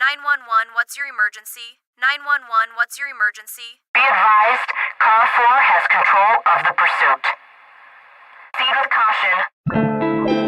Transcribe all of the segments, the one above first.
911, what's your emergency? 911, what's your emergency? Be advised, Car 4 has control of the pursuit. Proceed with caution.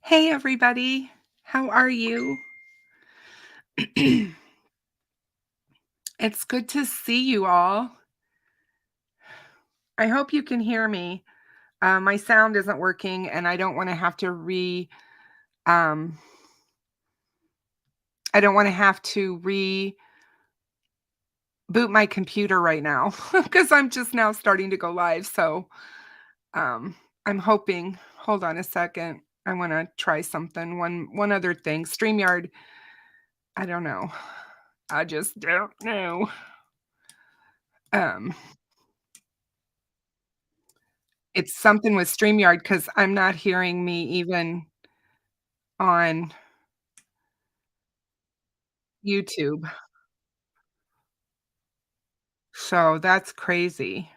Hey, everybody. How are you? It's good to see you all. I hope you can hear me. My sound isn't working, and I don't want to have to um, I don't want to have to reboot my computer right now because I'm just now starting to go live. So um, I'm hoping. Hold on a second. I want to try something. One other thing. StreamYard. I don't know. I just don't know. Um, It's something with StreamYard because 'cause I'm not hearing me even on YouTube, so that's crazy.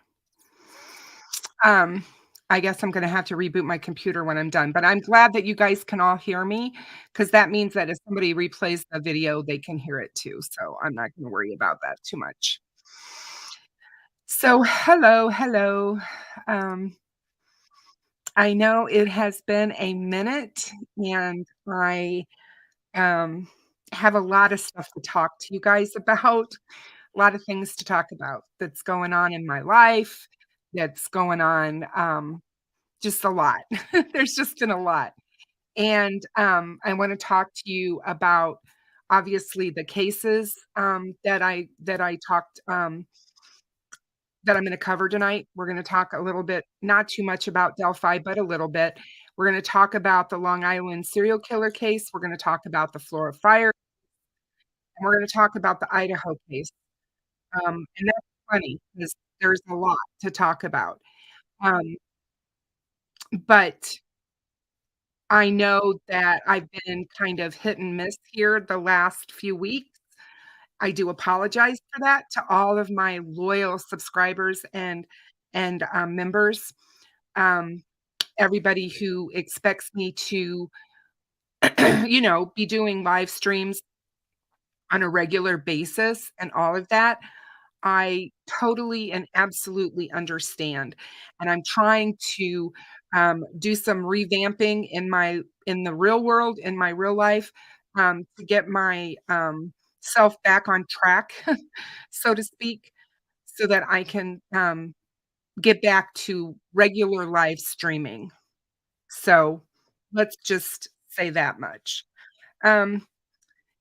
Um, I guess I'm gonna have to reboot my computer when I'm done, but I'm glad that you guys can all hear me because that means that if somebody replays the video, they can hear it too, so I'm not gonna worry about that too much. So, hello, hello. Um, I know it has been a minute, and I, um, have a lot of stuff to talk to you guys about. A lot of things to talk about that's going on in my life, that's going on, just a lot. There's just been a lot. And, I wanna talk to you about, obviously, the cases, that I talked, that I'm gonna cover tonight. We're gonna talk a little bit, not too much about Delphi, but a little bit. We're gonna talk about the Long Island serial killer case. We're gonna talk about the Flora fire, and we're gonna talk about the Idaho case. And that's funny because there's a lot to talk about. Um, but I know that I've been kind of hit and miss here the last few weeks, I do apologize for that to all of my loyal subscribers and members, um, everybody who expects me to, be doing live streams on a regular basis and all of that. I totally and absolutely understand, and I'm trying to, do some revamping in the real world, in my real life, to get my, self back on track, so to speak, so that I can, get back to regular live streaming. So, let's just say that much. Um,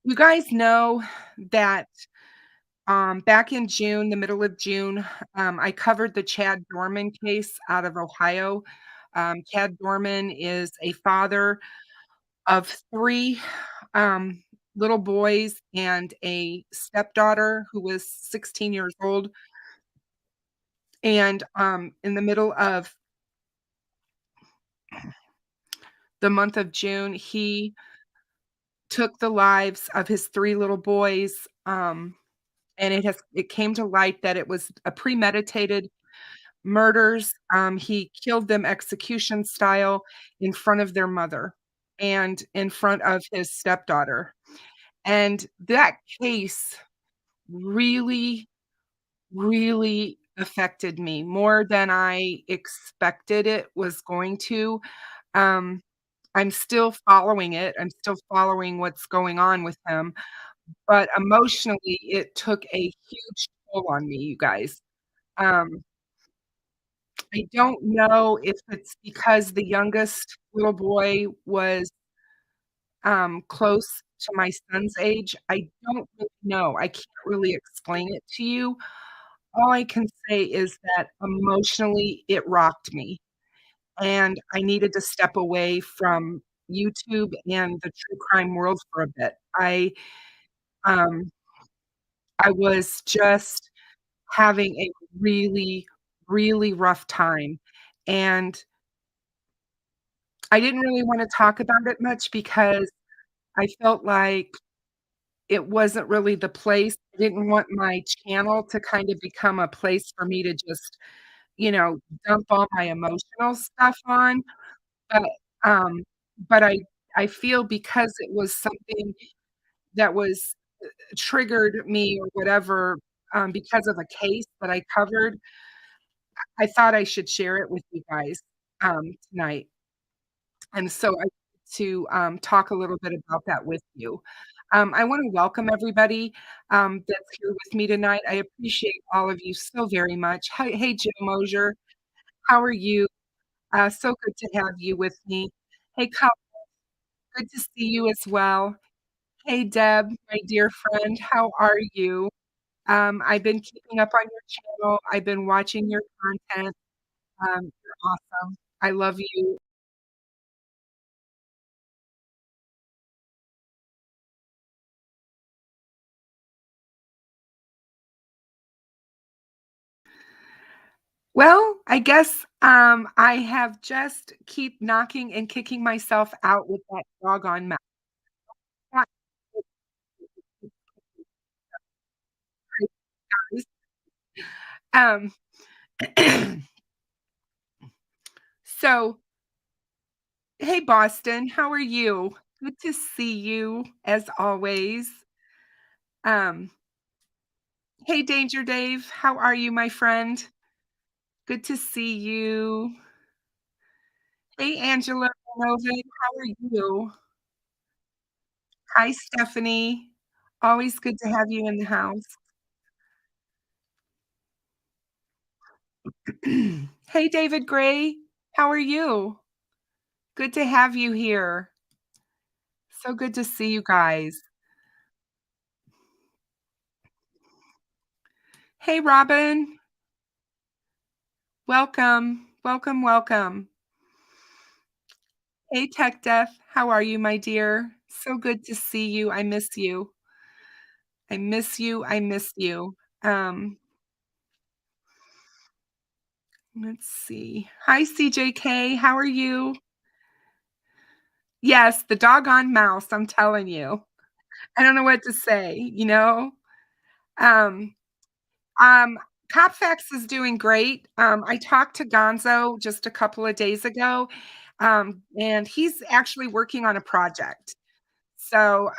you guys know that back in June, the middle of June, I covered the Chad Dorman case out of Ohio. Chad Dorman is a father of 3 um, little boys and a stepdaughter who was 16 years old. And in the middle of the month of June, he took the lives of his 3 little boys. And it came to light that it was a premeditated murders. He killed them execution style in front of their mother and in front of his stepdaughter. And that case really, really affected me more than I expected it was going to. Um, I'm still following it. I'm still following what's going on with him, but emotionally, it took a huge toll on me, you guys. Um, I don't know if it's because the youngest little boy was, close to my son's age. I don't really know. I can't really explain it to you. All I can say is that emotionally, it rocked me, and I needed to step away from YouTube and the true crime world for a bit. Um, I was just having a really, really rough time, and I didn't really wanna talk about it much because I felt like it wasn't really the place. I didn't want my channel to kind of become a place for me to just, dump all my emotional stuff on, but, um, but I feel because it was something that was triggered me or whatever, because of a case that I covered, I thought I should share it with you guys, tonight. And so I to, talk a little bit about that with you. I wanna welcome everybody, that's here with me tonight. I appreciate all of you so very much. Hi, hey, Jim Mosier, how are you? So good to have you with me. Hey, Kyle, good to see you as well. Hey, Deb, my dear friend, how are you? I've been keeping up on your channel. I've been watching your content. You're awesome. I love you. Well, I guess, I have just keep knocking and kicking myself out with that doggone mouth. Um, so, hey, Boston, how are you? Good to see you as always. Um, hey, Danger Dave, how are you, my friend? Good to see you. Hey, Angela Rosen, how are you? Hi, Stephanie. Always good to have you in the house. Hey, David Gray, how are you? Good to have you here. So good to see you guys. Hey, Robin, welcome, welcome, welcome. Hey, Tech Death, how are you, my dear? So good to see you. I miss you. I miss you. I miss you. Um, let's see. Hi, CJK. How are you? Yes, the doggone mouse. I'm telling you. I don't know what to say, you know? Um, um, Faxx is doing great. I talked to GonZo just a couple of days ago, and he's actually working on a project. So,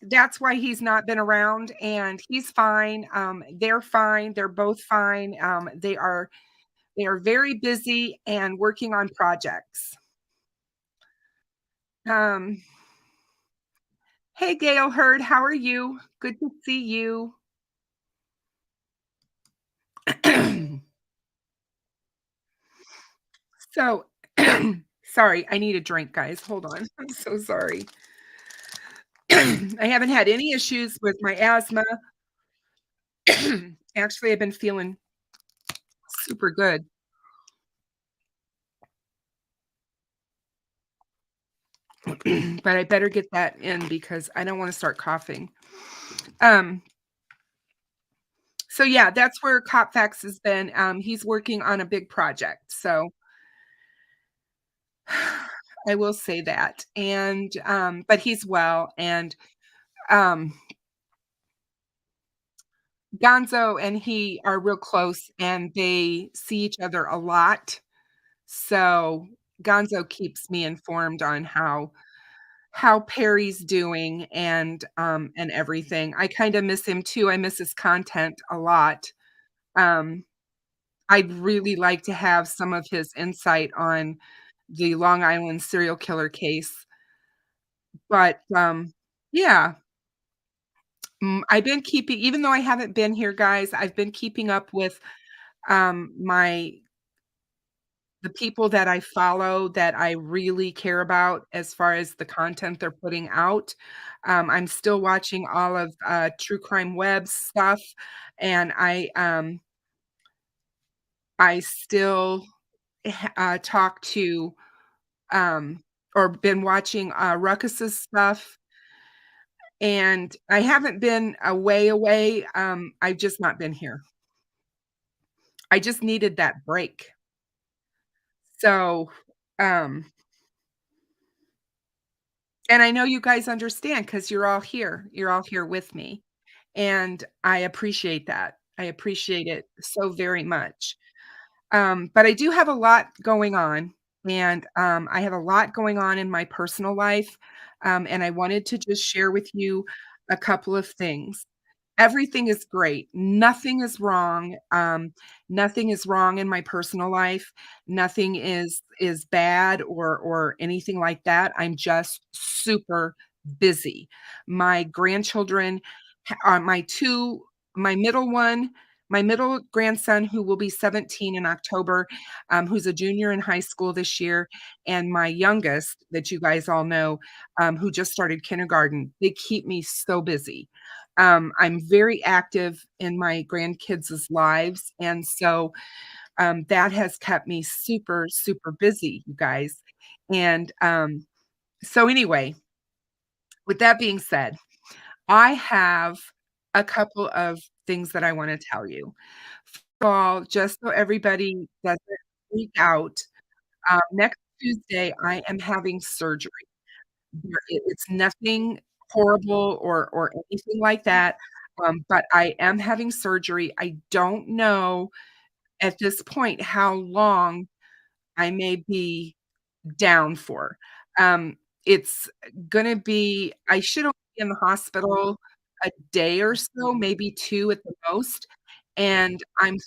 that's why he's not been around, and he's fine. They're fine. They're both fine. They are very busy and working on projects. Um, hey, Gail Hurd, how are you? Good to see you. So, sorry, I need a drink, guys. Hold on. I'm so sorry. I haven't had any issues with my asthma. Actually, I've been feeling super good. But I better get that in because I don't want to start coughing. Um, so yeah, that's where Fax has been. He's working on a big project. So I will say that. And but he's well. And um Gonzo and he are real close and they see each other a lot. So Gonzo keeps me informed on how Perry's doing and everything. I kinda miss him too. I miss his content a lot. Um, I'd really like to have some of his insight on the Long Island serial killer case, but, yeah, I've been keeping even though I haven't been here, guys, I've been keeping up with, my the people that I follow that I really care about as far as the content they're putting out. I'm still watching all of, True Crime Web stuff, and I still talk to, um or been watching, Ruckus's stuff, and I haven't been away, I've just not been here. I just needed that break. So, um and I know you guys understand because 'cause you're all here. You're all here with me, and I appreciate that. I appreciate it so very much. But I do have a lot going on, and, I have a lot going on in my personal life, and I wanted to just share with you a couple of things. Everything is great. Nothing is wrong in my personal life. Nothing is bad or anything like that. I'm just super busy. My grandchildren, my 2 my middle one my middle grandson, who will be 17 in October, who's a junior in high school this year, and my youngest, that you guys all know, who just started kindergarten, they keep me so busy. I'm very active in my grandkids' lives, and so, that has kept me super, super busy, you guys. And, so anyway, with that being said, I have a couple of things that I wanna tell you. First of all, just so everybody doesn't freak out, next Tuesday, I am having surgery. It's nothing horrible or anything like that, but I am having surgery. I don't know at this point how long I may be down for. It's gonna be I should only be in the hospital a day or so, maybe 2 at the most, and I'm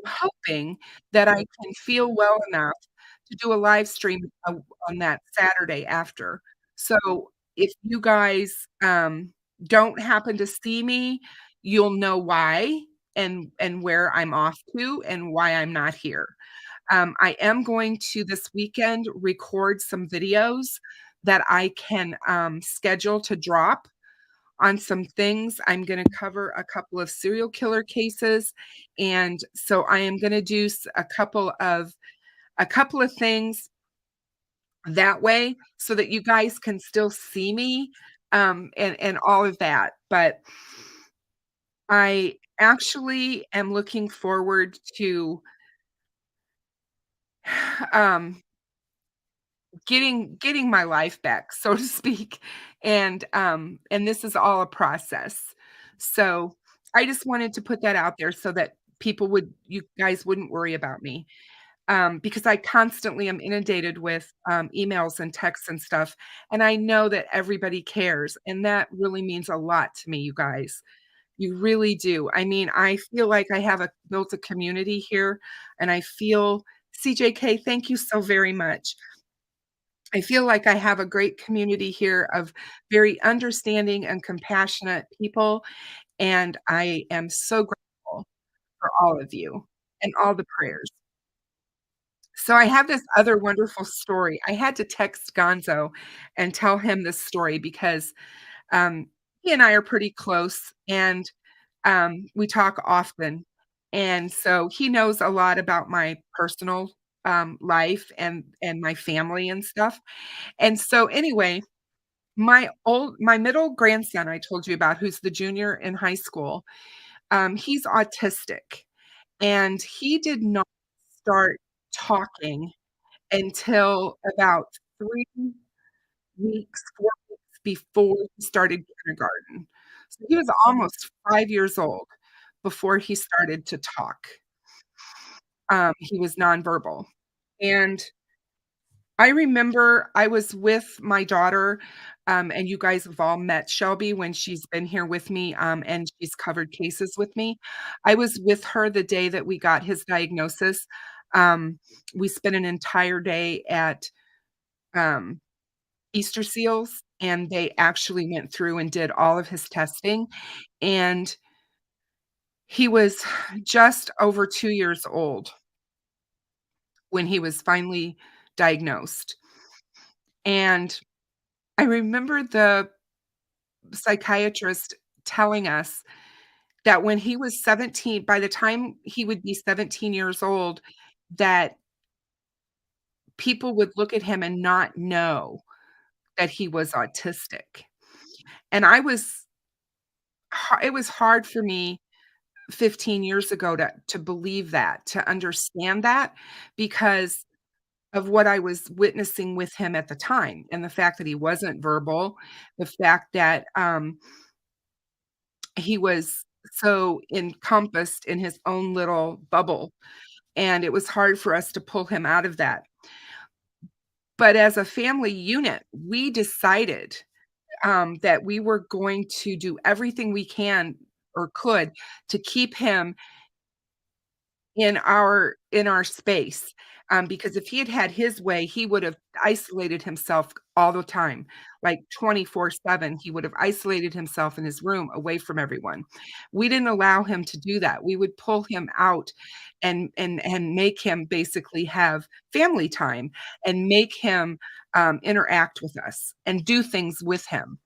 hoping that I can feel well enough to do a live stream, on that Saturday after. So, if you guys, don't happen to see me, you'll know why and where I'm off to and why I'm not here. I am going to this weekend record some videos that I can, schedule to drop on some things. I'm gonna cover a couple of serial killer cases, and so I am gonna do a couple of things that way so that you guys can still see me, and all of that, but I actually am looking forward to, um, getting my life back, so to speak, and this is all a process. So, I just wanted to put that out there so that you guys wouldn't worry about me, because I constantly am inundated with, emails and texts and stuff, and I know that everybody cares, and that really means a lot to me, you guys. You really do. I mean, I feel like I have built a community here, and I feel CJK, thank you so very much. I feel like I have a great community here of very understanding and compassionate people, and I am so grateful for all of you and all the prayers. So I have this other wonderful story. I had to text Gonzo and tell him this story because, um, he and I are pretty close, and, we talk often, and so he knows a lot about my personal, life and my family and stuff, and so anyway, my middle grandson I told you about, who's the junior in high school, he's autistic, and he did not start talking until about 3 weeks, 4 weeks before he started kindergarten. So he was almost 5 years old before he started to talk. He was nonverbal, and I remember I was with my daughter, and you guys have all met Shelby when she's been here with me, and she's covered cases with me. I was with her the day that we got his diagnosis. We spent an entire day at, um, Easter Seals, and they actually went through and did all of his testing, and he was just over 2 years old when he was finally diagnosed, and I remember the psychiatrist telling us that when he was 17, by the time he would be 17 years old, that people would look at him and not know that he was autistic, and it was hard for me 15 years ago to believe that, to understand that, because of what I was witnessing with him at the time, and the fact that he wasn't verbal, the fact that, he was so encompassed in his own little bubble, and it was hard for us to pull him out of that. But as a family unit, we decided, that we were going to do everything we can or could to keep him in our space, because if he had had his way, he would have isolated himself all the time, like 24/7. He would have isolated himself in his room away from everyone. We didn't allow him to do that. We would pull him out and make him basically have family time and make him, interact with us and do things with him.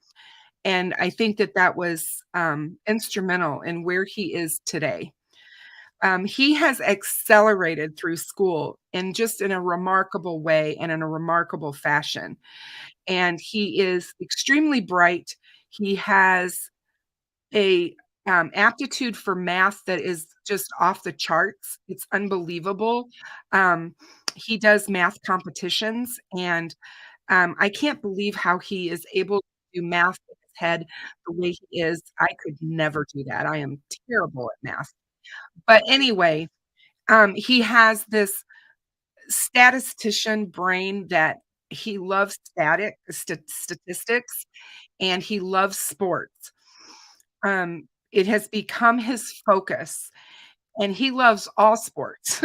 And I think that that was, instrumental in where he is today. He has accelerated through school in just in a remarkable way and in a remarkable fashion, and he is extremely bright. He has a, aptitude for math that is just off the charts. It's unbelievable. Um, he does math competitions, and, I can't believe how he is able to do math in his head the way he is. I could never do that. I am terrible at math. But anyway, he has this statistician brain that he loves statistics, and he loves sports. It has become his focus, and he loves all sports.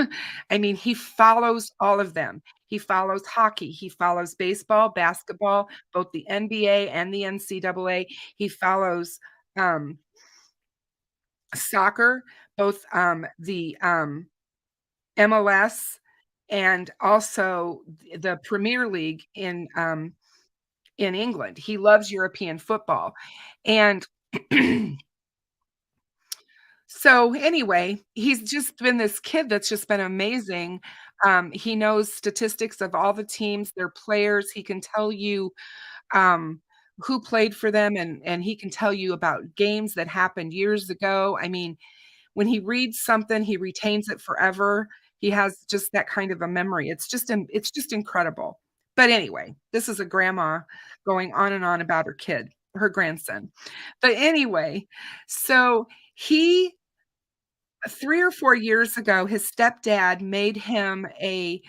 I mean, he follows all of them. He follows hockey, he follows baseball, basketball, both the NBA and the NCAA. He follows, um, soccer, both, the, MLS and also the Premier League in England. He loves European football, and so anyway, he's just been this kid that's just been amazing. He knows statistics of all the teams, their players. He can tell you, who played for them, and he can tell you about games that happened years ago. I mean, when he reads something, he retains it forever. He has just that kind of a memory. It's just incredible. But anyway, this is a grandma going on and on about her kid. her grandson. But anyway, so he 3 or 4 years ago, his stepdad made him a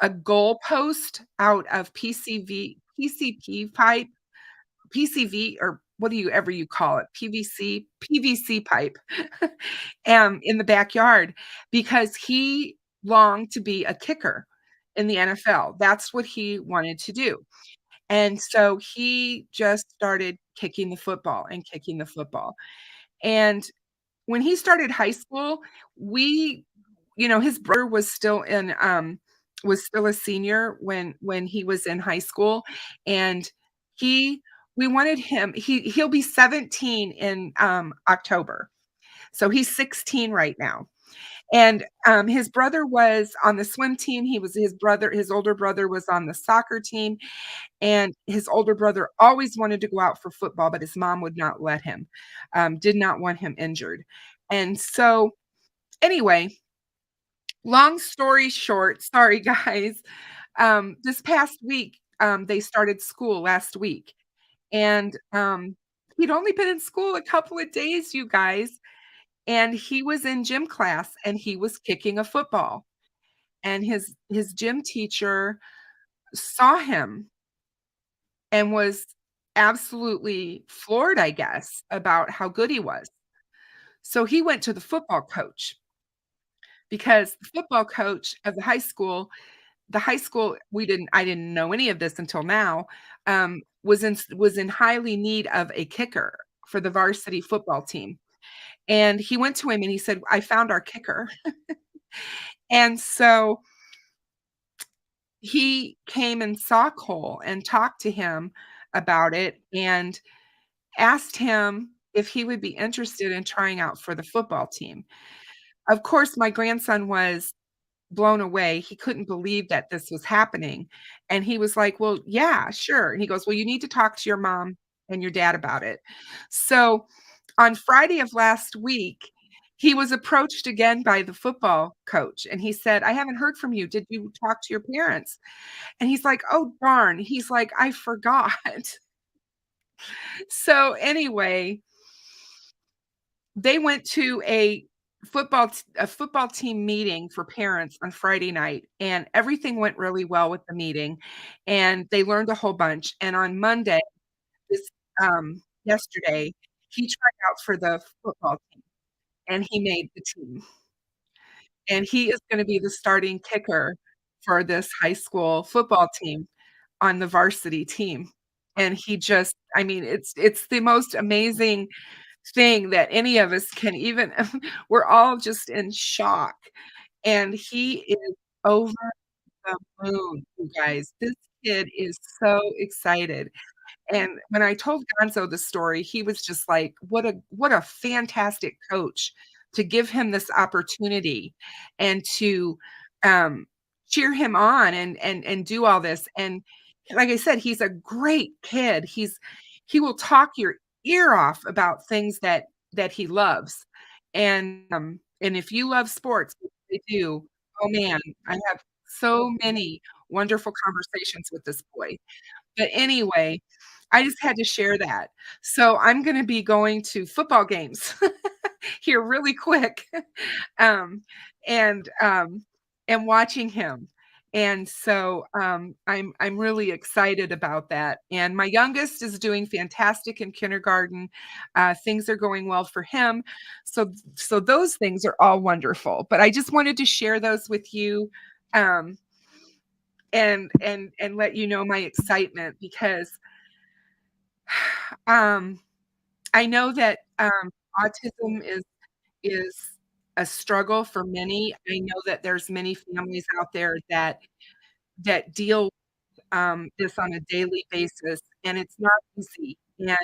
goalpost out of PCP pipe, PCV, or what do you ever you call it, PVC pipe, in the backyard because he longed to be a kicker in the NFL. That's what he wanted to do. And so he just started kicking the football and kicking the football. And when he started high school, we his brother was still a senior when he was in high school, and he we wanted him he'll be 17 in, October. So he's 16 right now. And, his brother was on the swim team, his older brother was on the soccer team, and his older brother always wanted to go out for football, but his mom would not let him, did not want him injured. And so, anyway, long story short, sorry guys, this past week, they started school last week, and, he'd only been in school a couple of days, you guys, and he was in gym class, and he was kicking a football, and his gym teacher saw him and was absolutely floored, I guess, about how good he was. So he went to the football coach because the football coach of the high school I didn't know any of this until now, was in highly need of a kicker for the varsity football team. And he went to him and he said, "I found our kicker." And so he came and saw Cole and talked to him about it and asked him if he would be interested in trying out for the football team. Of course, my grandson was blown away. He couldn't believe that this was happening. And he was like, "Well, yeah, sure." And he goes, "Well, you need to talk to your mom and your dad about it." So on Friday of last week, he was approached again by the football coach. And he said, "I haven't heard from you. Did you talk to your parents?" And he's like, "Oh, darn." He's like, "I forgot." So anyway, they went to a football team meeting for parents on Friday night, and everything went really well with the meeting, and they learned a whole bunch, and on Monday, this, yesterday, he tried out for the football team, and he made the team, and he is gonna be the starting kicker for this high school football team on the varsity team, and he just I mean, it's the most amazing thing that any of us can even we're all just in shock, and he is over the moon, you guys. This kid is so excited, and when I told Gonzo the story, he was just like, "What a fantastic coach to give him this opportunity and to, um, cheer him on and do all this," and like I said, he's a great kid. He will talk your ear off about things that he loves, and if you love sports, which I do, oh man, I have so many wonderful conversations with this boy. But anyway, I just had to share that. So I'm gonna be going to football games here really quick, um, and, um, and watching him. And so, I'm really excited about that. And my youngest is doing fantastic in kindergarten. Things are going well for him. So those things are all wonderful. But I just wanted to share those with you, um, and let you know my excitement because Um, I know that, autism is a struggle for many. I know that there's many families out there that deal, this on a daily basis, and it's not easy, and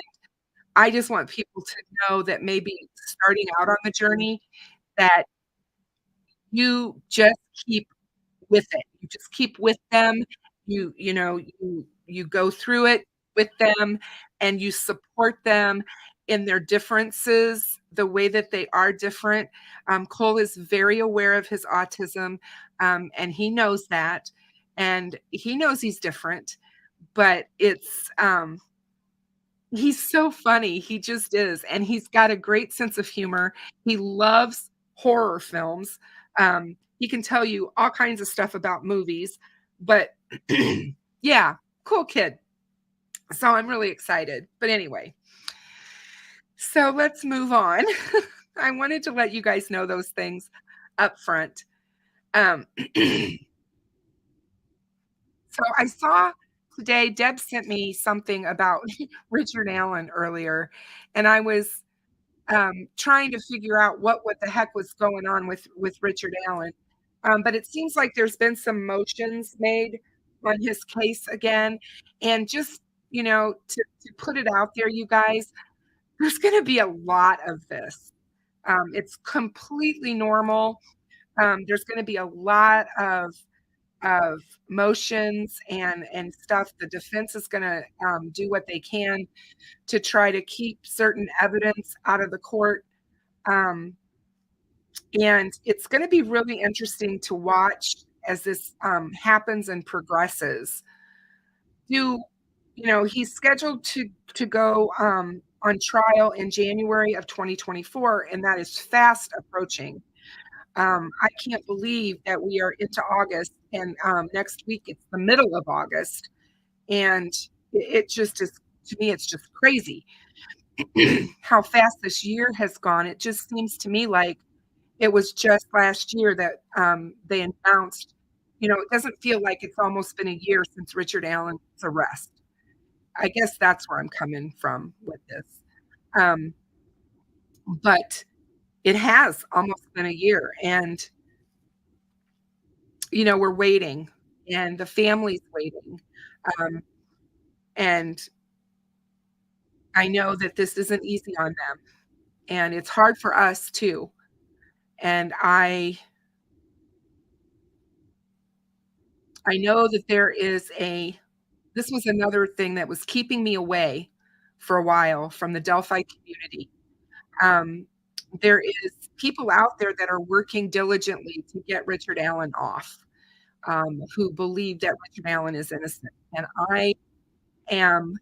I just want people to know that maybe starting out on the journey, that you just keep with it. You just keep with them. You go through it with them, and you support them in their differences, the way that they are different. Cole is very aware of his autism, and he knows that, and he knows he's different, but He's so funny, he just is, and he's got a great sense of humor. He loves horror films. He can tell you all kinds of stuff about movies, but yeah, cool kid. So I'm really excited. But anyway, so let's move on. I wanted to let you guys know those things up front. Um, so I saw today, Deb sent me something about Richard Allen earlier, and I was trying to figure out what the heck was going on with Richard Allen. But it seems like there's been some motions made on his case again, and just to put it out there, you guys, there's going to be a lot of this. It's completely normal. There's going to be a lot of motions and stuff. The defense is going to do what they can to try to keep certain evidence out of the court. And it's going to be really interesting to watch as this happens and progresses. He's scheduled to go on trial in January of 2024, and that is fast approaching. I can't believe that we are into August, and next week it's the middle of August, and it just is, to me, it's just crazy how fast this year has gone. It just seems to me like it was just last year that they announced, it doesn't feel like it's almost been a year since Richard Allen's arrest. I guess that's where I'm coming from with this. But it has almost been a year, and, we're waiting, and the family's waiting. And I know that this isn't easy on them, and it's hard for us too. And I know that this was another thing that was keeping me away for a while from the Delphi community. There is people out there that are working diligently to get Richard Allen off, who believe that Richard Allen is innocent. And I am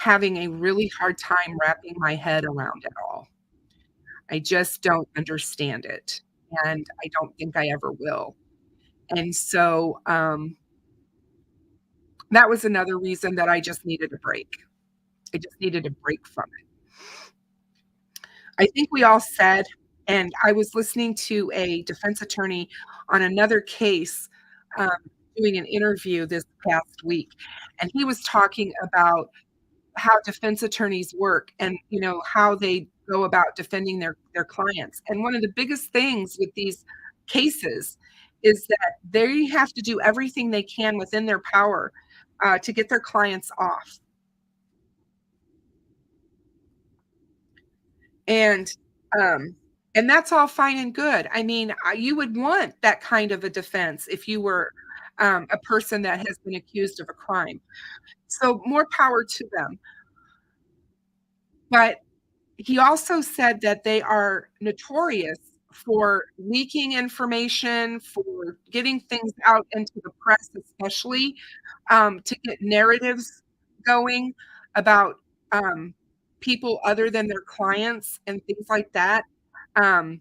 having a really hard time wrapping my head around it all. I just don't understand it, and I don't think I ever will. And so that was another reason that I just needed a break. I just needed a break from it. I think we all said, and I was listening to a defense attorney on another case doing an interview this past week, and he was talking about how defense attorneys work and how they go about defending their clients. And one of the biggest things with these cases is that they have to do everything they can within their power to get their clients off. And that's all fine and good. I mean, you would want that kind of a defense if you were a person that has been accused of a crime. So more power to them. But he also said that they are notorious for leaking information, for getting things out into the press, especially to get narratives going about people other than their clients and things like that. And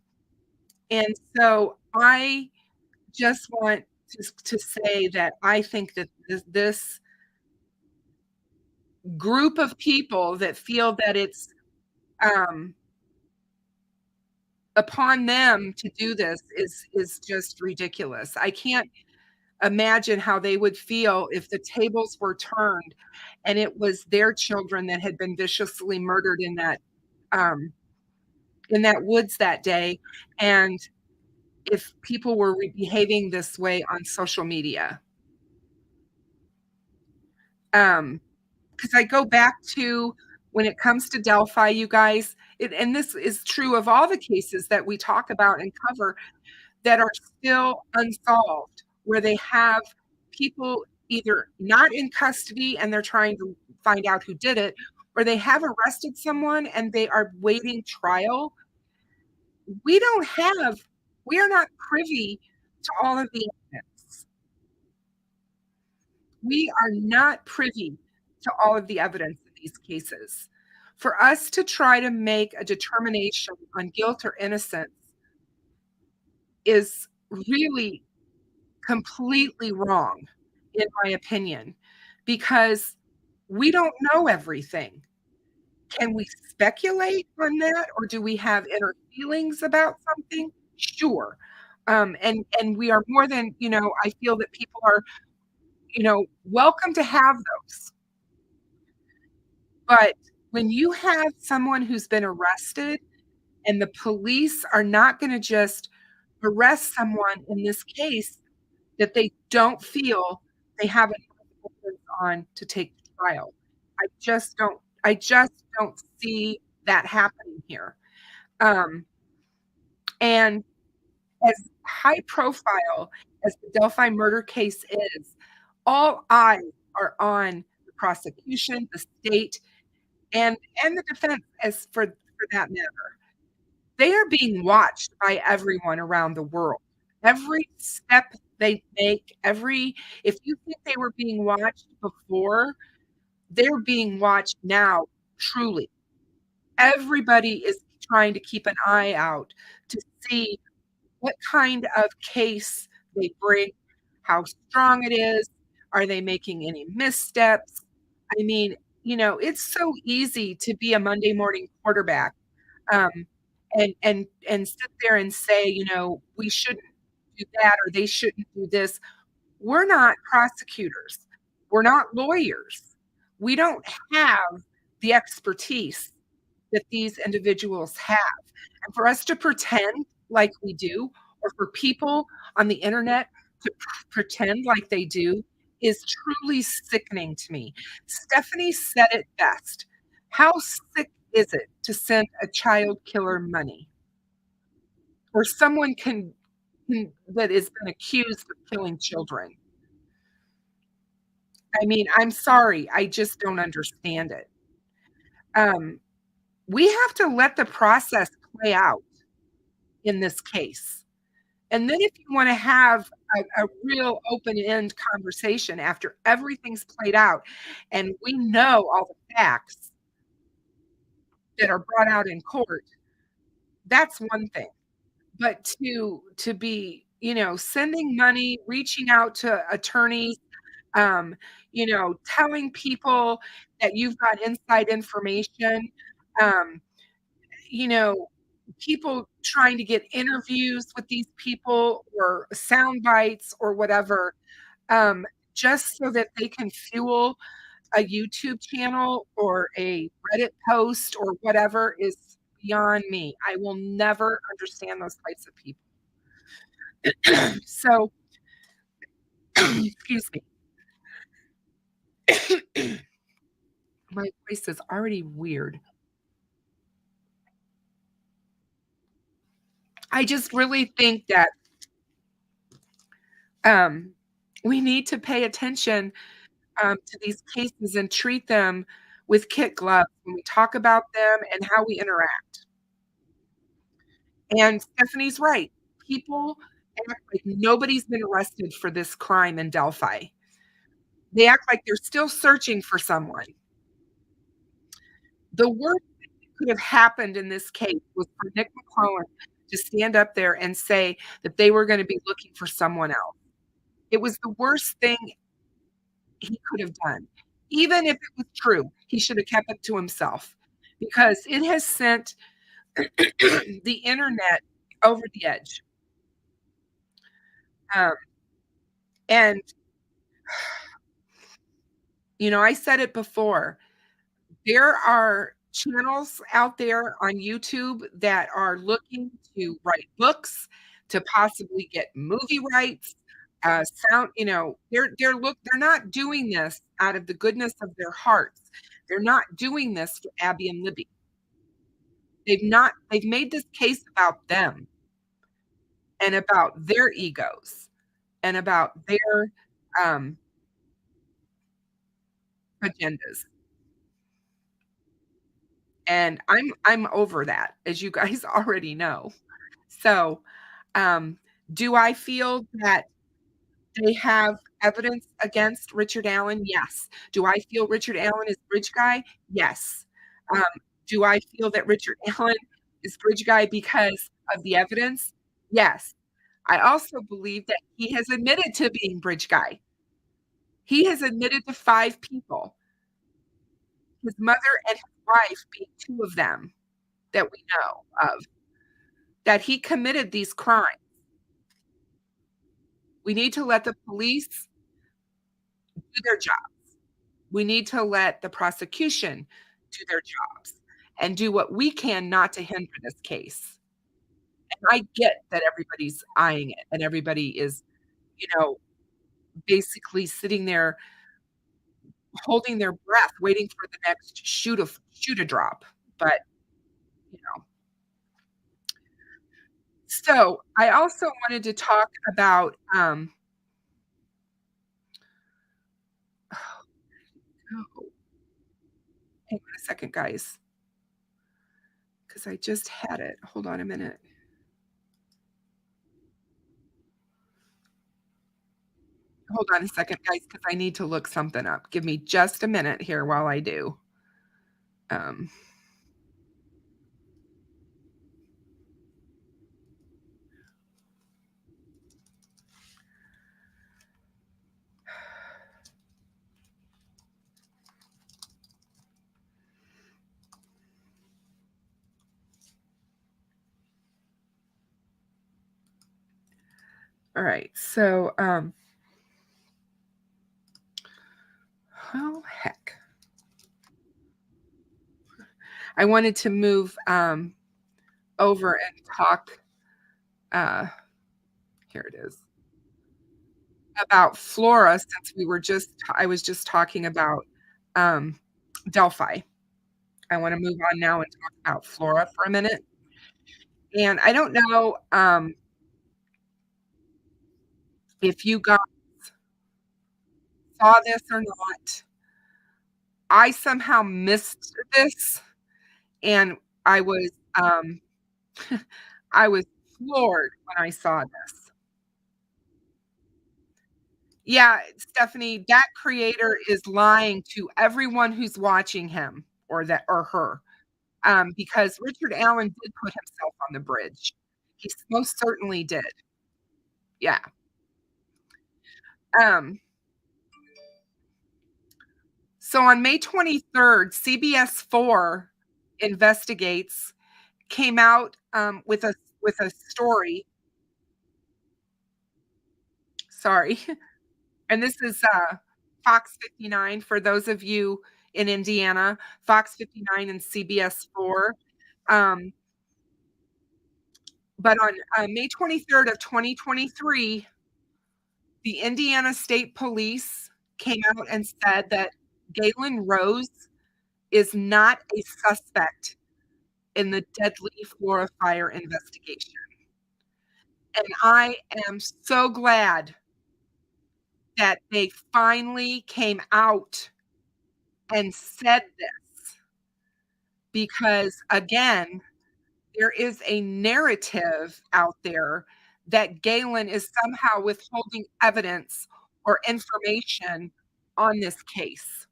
so I just want to say that I think that this group of people that feel that it's upon them to do this is just ridiculous. I can't imagine how they would feel if the tables were turned and it was their children that had been viciously murdered in that woods that day, and if people were behaving this way on social media. Because I go back to when it comes to Delphi, you guys, and this is true of all the cases that we talk about and cover that are still unsolved, where they have people either not in custody and they're trying to find out who did it, or they have arrested someone and they are waiting trial. We are not privy to all of the evidence. We are not privy to all of the evidence. these cases. For us to try to make a determination on guilt or innocence is really completely wrong, in my opinion, because we don't know everything. Can we speculate on that, or do we have inner feelings about something? Sure. And we are more than, I feel that people are, welcome to have those. But when you have someone who's been arrested and the police are not going to just arrest someone in this case that they don't feel they have enough evidence on to take to trial. I just don't see that happening here. Um, and as high profile as the Delphi murder case is, all eyes are on the prosecution, the state, and the defense as for that matter. They are being watched by everyone around the world. Every step they make, if you think they were being watched before, they're being watched now, truly. Everybody is trying to keep an eye out to see what kind of case they bring, how strong it is, are they making any missteps? I mean, it's so easy to be a Monday morning quarterback, um, and sit there and say, we shouldn't do that or they shouldn't do this. We're not prosecutors. We're not lawyers. We don't have the expertise that these individuals have. And for us to pretend like we do, or for people on the internet to pretend like they do, is truly sickening to me. Stephanie said it best. How sick is it to send a child killer money? Or someone that has been accused of killing children. I mean, I'm sorry, I just don't understand it. Um, we have to let the process play out in this case. And then if you want to have a real open-end conversation after everything's played out and we know all the facts that are brought out in court, that's one thing. But to be, sending money, reaching out to attorneys, telling people that you've got inside information, um, you know, people trying to get interviews with these people or sound bites or whatever, just so that they can fuel a YouTube channel or a Reddit post or whatever is beyond me. I will never understand those types of people. So, excuse me. My voice is already weird. I just really think that we need to pay attention to these cases and treat them with kid gloves when we talk about them and how we interact. And Stephanie's right. People act like nobody's been arrested for this crime in Delphi. They act like they're still searching for someone. The worst thing that could have happened in this case was for Nick McClellan to stand up there and say that they were going to be looking for someone else. It was the worst thing he could have done. Even if it was true, he should have kept it to himself because it has sent the internet over the edge. And, I said it before. There are channels out there on YouTube that are looking to write books, to possibly get movie rights, sound, they're not doing this out of the goodness of their hearts. They're not doing this for Abby and Libby. They've made this case about them and about their egos and about their agendas. And I'm over that, as you guys already know. So, do I feel that they have evidence against Richard Allen? Yes. Do I feel Richard Allen is bridge guy? Yes. Um, do I feel that Richard Allen is bridge guy because of the evidence? Yes. I also believe that he has admitted to being bridge guy. He has admitted to 5 people, his mother and his wife being 2 of them that we know of, that he committed these crimes. We need to let the police do their job. We need to let the prosecution do their jobs and do what we can not to hinder this case. And I get that everybody's eyeing it and everybody is, you know, basically sitting there holding their breath, waiting for the next shoe to drop. But, you know, so I also wanted to talk about, oh, hang on a second, guys, because I just had it. Hold on a minute. Hold on a second, guys, because I need to look something up. Give me just a minute here while I do. Um, all right, so, oh, heck. I wanted to move over and talk, uh, here it is, about Flora since I was just talking about um, Delphi. I want to move on now and talk about Flora for a minute. And I don't know if you guys saw this or not. I somehow missed this, and I was um, I was floored when I saw this. Yeah, Stephanie, that creator is lying to everyone who's watching him or her, because Richard Allen did put himself on the bridge. He most certainly did. Yeah. Um, so on May 23rd, CBS 4 Investigates came out with a story. Sorry. And this is Fox 59 for those of you in Indiana, Fox 59 and CBS 4. But on May 23rd of 2023, the Indiana State Police came out and said that Galen Rose is not a suspect in the deadly Flora fire investigation. And I am so glad that they finally came out and said this because, again, there is a narrative out there that Galen is somehow withholding evidence or information on this case.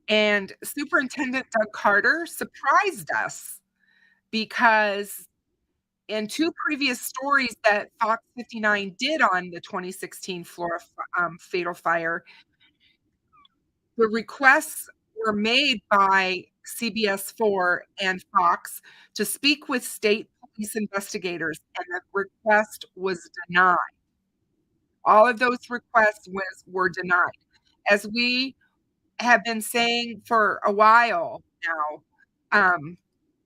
And Superintendent Doug Carter surprised us because in 2 previous stories that Fox 59 did on the 2016 Flora fatal fire, the requests were made by CBS 4 and Fox to speak with state police investigators, and the request was denied. All of those requests were denied. As we have been saying for a while now,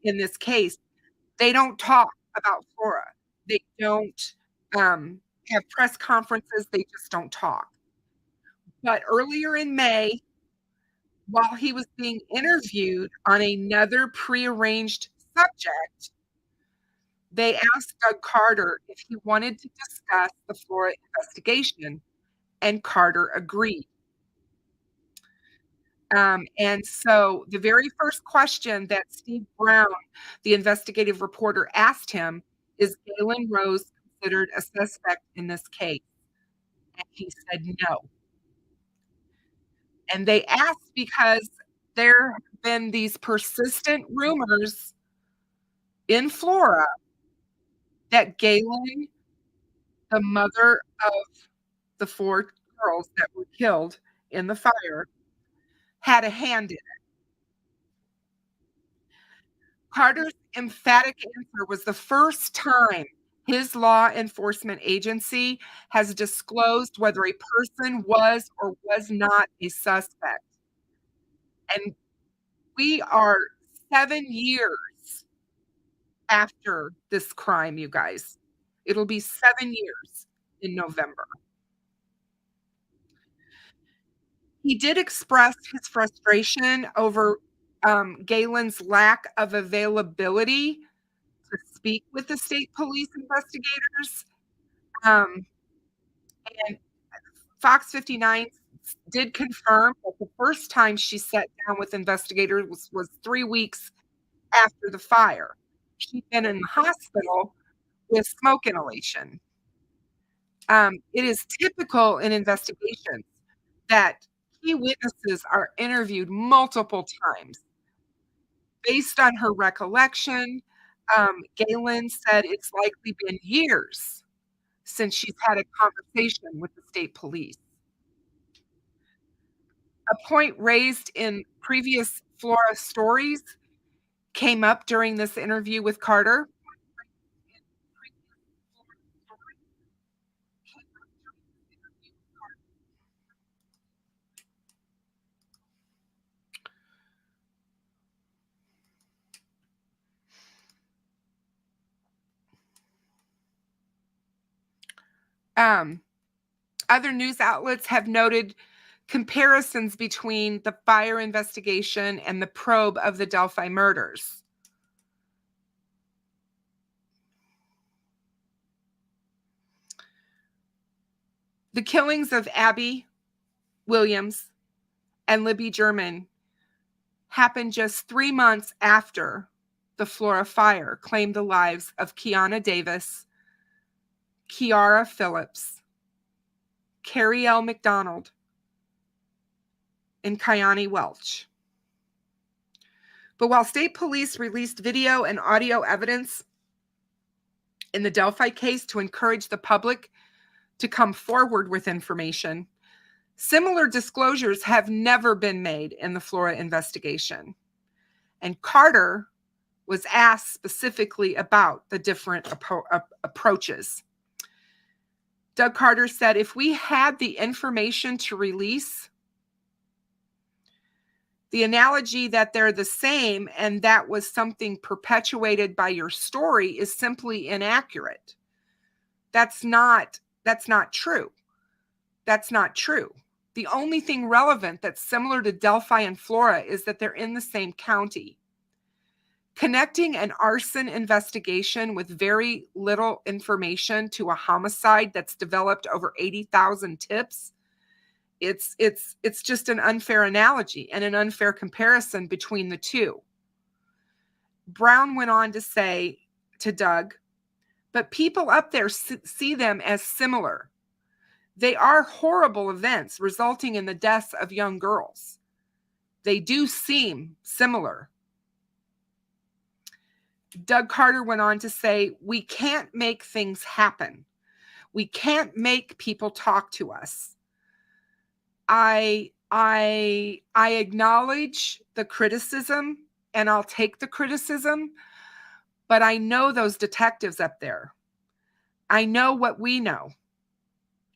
in this case, they don't talk about Flora. They don't have press conferences. They just don't talk. But earlier in May, while he was being interviewed on another prearranged subject, they asked Doug Carter if he wanted to discuss the Flora investigation, and Carter agreed. And so the very first question that Steve Brown, the investigative reporter, asked him is Galen Rose considered a suspect in this case? And he said no. And they asked because there have been these persistent rumors in Flora that Galen, the mother of the 4 girls that were killed in the fire, had a hand in it. Carter's emphatic answer was the first time his law enforcement agency has disclosed whether a person was or was not a suspect. And we are 7 years after this crime, you guys. It'll be 7 years in November. He did express his frustration over, Galen's lack of availability to speak with the state police investigators, um, and Fox 59 did confirm that the first time she sat down with investigators was 3 weeks after the fire. She'd been in the hospital with smoke inhalation. It is typical in investigations that key witnesses are interviewed multiple times. Based on her recollection, Galen said it's likely been years since she's had a conversation with the state police. A point raised in previous Flora stories came up during this interview with Carter. Other news outlets have noted comparisons between the fire investigation and the probe of the Delphi murders. The killings of Abby Williams and Libby German happened just 3 months after the Flora fire claimed the lives of Kiana Davis, Kiara Phillips, Carrie L. McDonald, and Kyani Welch. But while state police released video and audio evidence in the Delphi case to encourage the public to come forward with information, similar disclosures have never been made in the Flora investigation. And Carter was asked specifically about the different approaches. Doug Carter said, if we had the information to release, the analogy that they're the same and that was something perpetuated by your story is simply inaccurate. That's not true. That's not true. The only thing relevant that's similar to Delphi and Flora is that they're in the same county. Connecting an arson investigation with very little information to a homicide that's developed over 80,000 tips, it's just an unfair analogy and an unfair comparison between the two. Brown went on to say to Doug, but people up there see them as similar. They are horrible events resulting in the deaths of young girls. They do seem similar. Doug Carter went on to say, we can't make things happen. We can't make people talk to us. I acknowledge the criticism and I'll take the criticism, but I know those detectives up there. I know what we know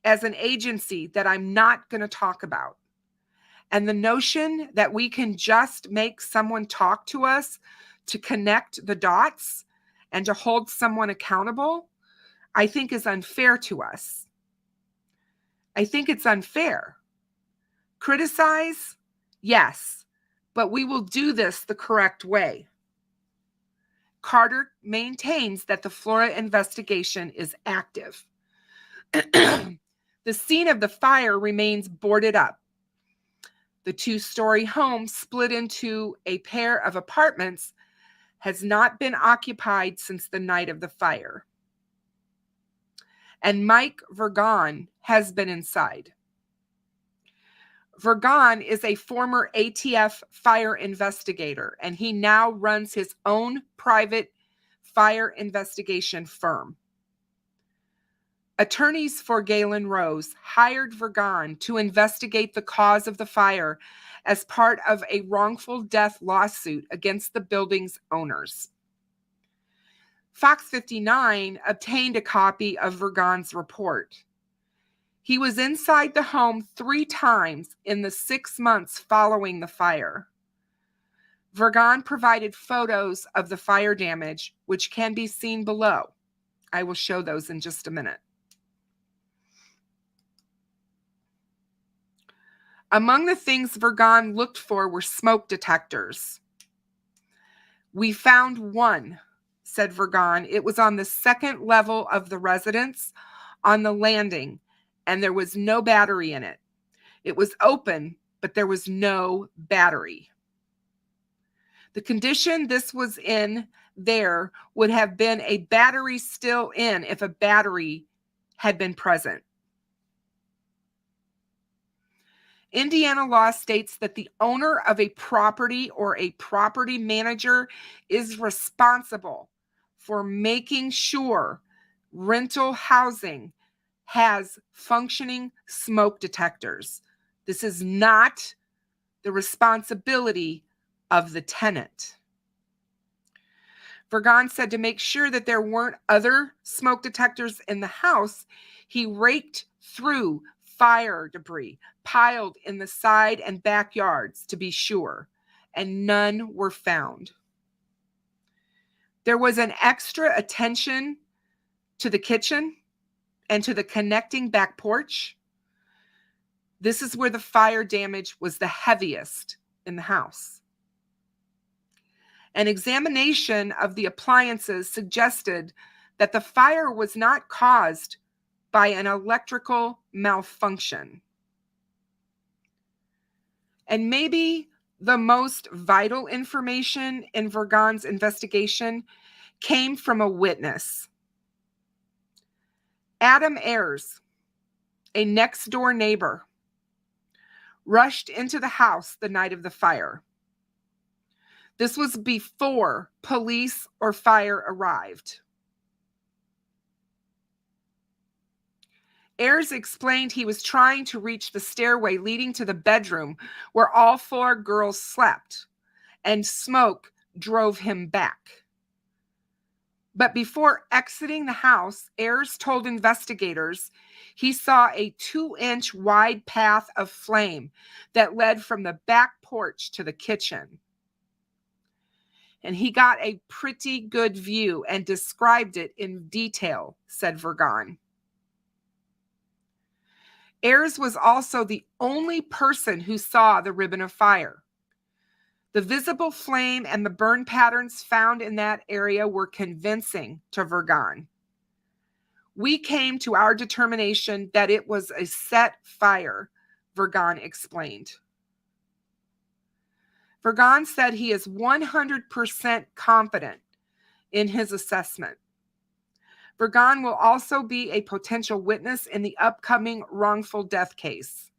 as an agency that I'm not going to talk about. And the notion that we can just make someone talk to us to connect the dots and to hold someone accountable, I think is unfair to us. I think it's unfair. Criticize, yes, but we will do this the correct way. Carter maintains that the Flora investigation is active. The scene of the fire remains boarded up. The 2-story home split into a pair of apartments has not been occupied since the night of the fire. And Mike Vergon has been inside. Vergon is a former ATF fire investigator, and he now runs his own private fire investigation firm. Attorneys for Galen Rose hired Vergon to investigate the cause of the fire as part of a wrongful death lawsuit against the building's owners. Fox 59 obtained a copy of Vergon's report. He was inside the home 3 times in the 6 months following the fire. Vergon provided photos of the fire damage, which can be seen below. I will show those in just a minute. Among the things Vergon looked for were smoke detectors. "We found one," said Vergon. "It was on the 2nd level of the residence on the landing, and there was no battery in it. It was open, but there was no battery. The condition this was in there would have been a battery still in if a battery had been present." Indiana law states that the owner of a property or a property manager is responsible for making sure rental housing has functioning smoke detectors. This is not the responsibility of the tenant. Vergon said to make sure that there weren't other smoke detectors in the house, he raked through fire debris piled in the side and backyards to be sure, and none were found. There was an extra attention to the kitchen and to the connecting back porch. This is where the fire damage was the heaviest in the house. An examination of the appliances suggested that the fire was not caused by an electrical malfunction. And maybe the most vital information in Vergon's investigation came from a witness. Adam Ayers, a next-door neighbor, rushed into the house the night of the fire. This was before police or fire arrived. Ayers explained he was trying to reach the stairway leading to the bedroom where all 4 girls slept, and smoke drove him back. But before exiting the house, Ayers told investigators he saw a 2-inch wide path of flame that led from the back porch to the kitchen. And he got a pretty good view and described it in detail, said Vergon. Ayers was also the only person who saw the ribbon of fire. The visible flame and the burn patterns found in that area were convincing to Vergon. We came to our determination that it was a set fire, Vergon explained. Vergon said he is 100% confident in his assessment. Vergon will also be a potential witness in the upcoming wrongful death case.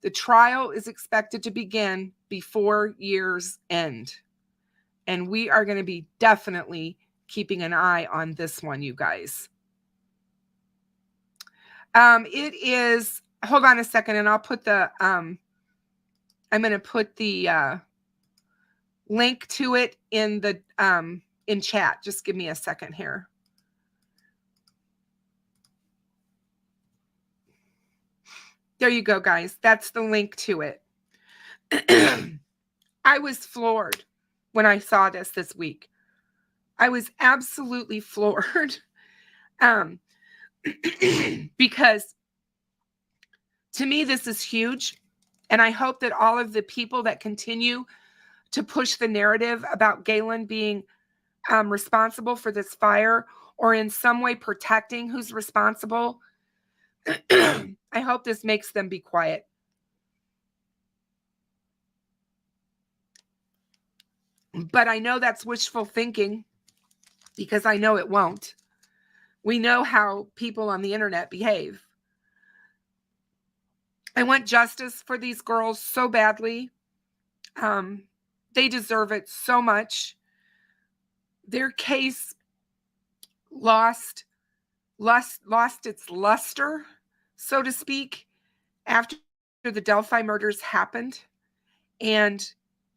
The trial is expected to begin before year's end. And we are going to be definitely keeping an eye on this one, you guys. It is, hold on a second, and I'll put the, I'm going to put the link to it in the, in chat. Just give me a second here. There you go, guys. That's the link to it. I was floored when I saw this week. I was absolutely floored. Because to me, this is huge. And I hope that all of the people that continue to push the narrative about Galen being responsible for this fire or in some way protecting who's responsible, I hope this makes them be quiet. But I know that's wishful thinking because I know it won't. We know how people on the internet behave. I want justice for these girls so badly. They deserve it so much. Their case lost its luster, so to speak, after the Delphi murders happened. And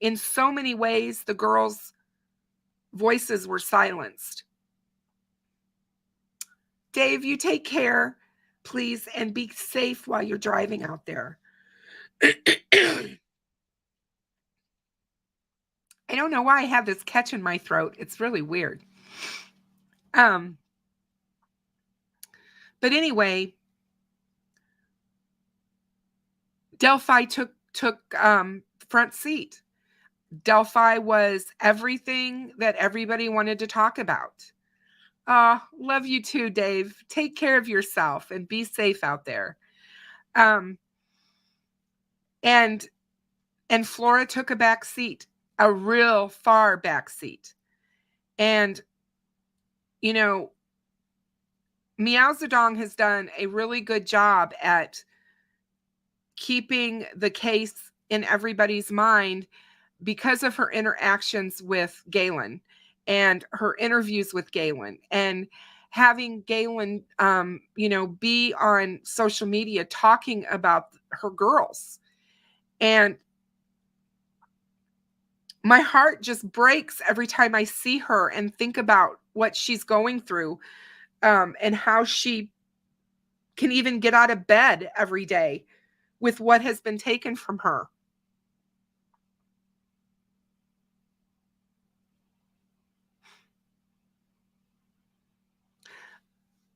in so many ways, the girls' voices were silenced. Dave, you take care, please, and be safe while you're driving out there. I don't know why I have this catch in my throat. It's really weird. But anyway, Delphi took front seat. Delphi was everything that everybody wanted to talk about. Love you too, Dave. Take care of yourself and be safe out there. And Flora took a back seat, a real far back seat. And, you know, Meow Zedong has done a really good job at keeping the case in everybody's mind because of her interactions with Galen and her interviews with Galen and having Galen, be on social media talking about her girls. And my heart just breaks every time I see her and think about what she's going through, and how she can even get out of bed every day with what has been taken from her.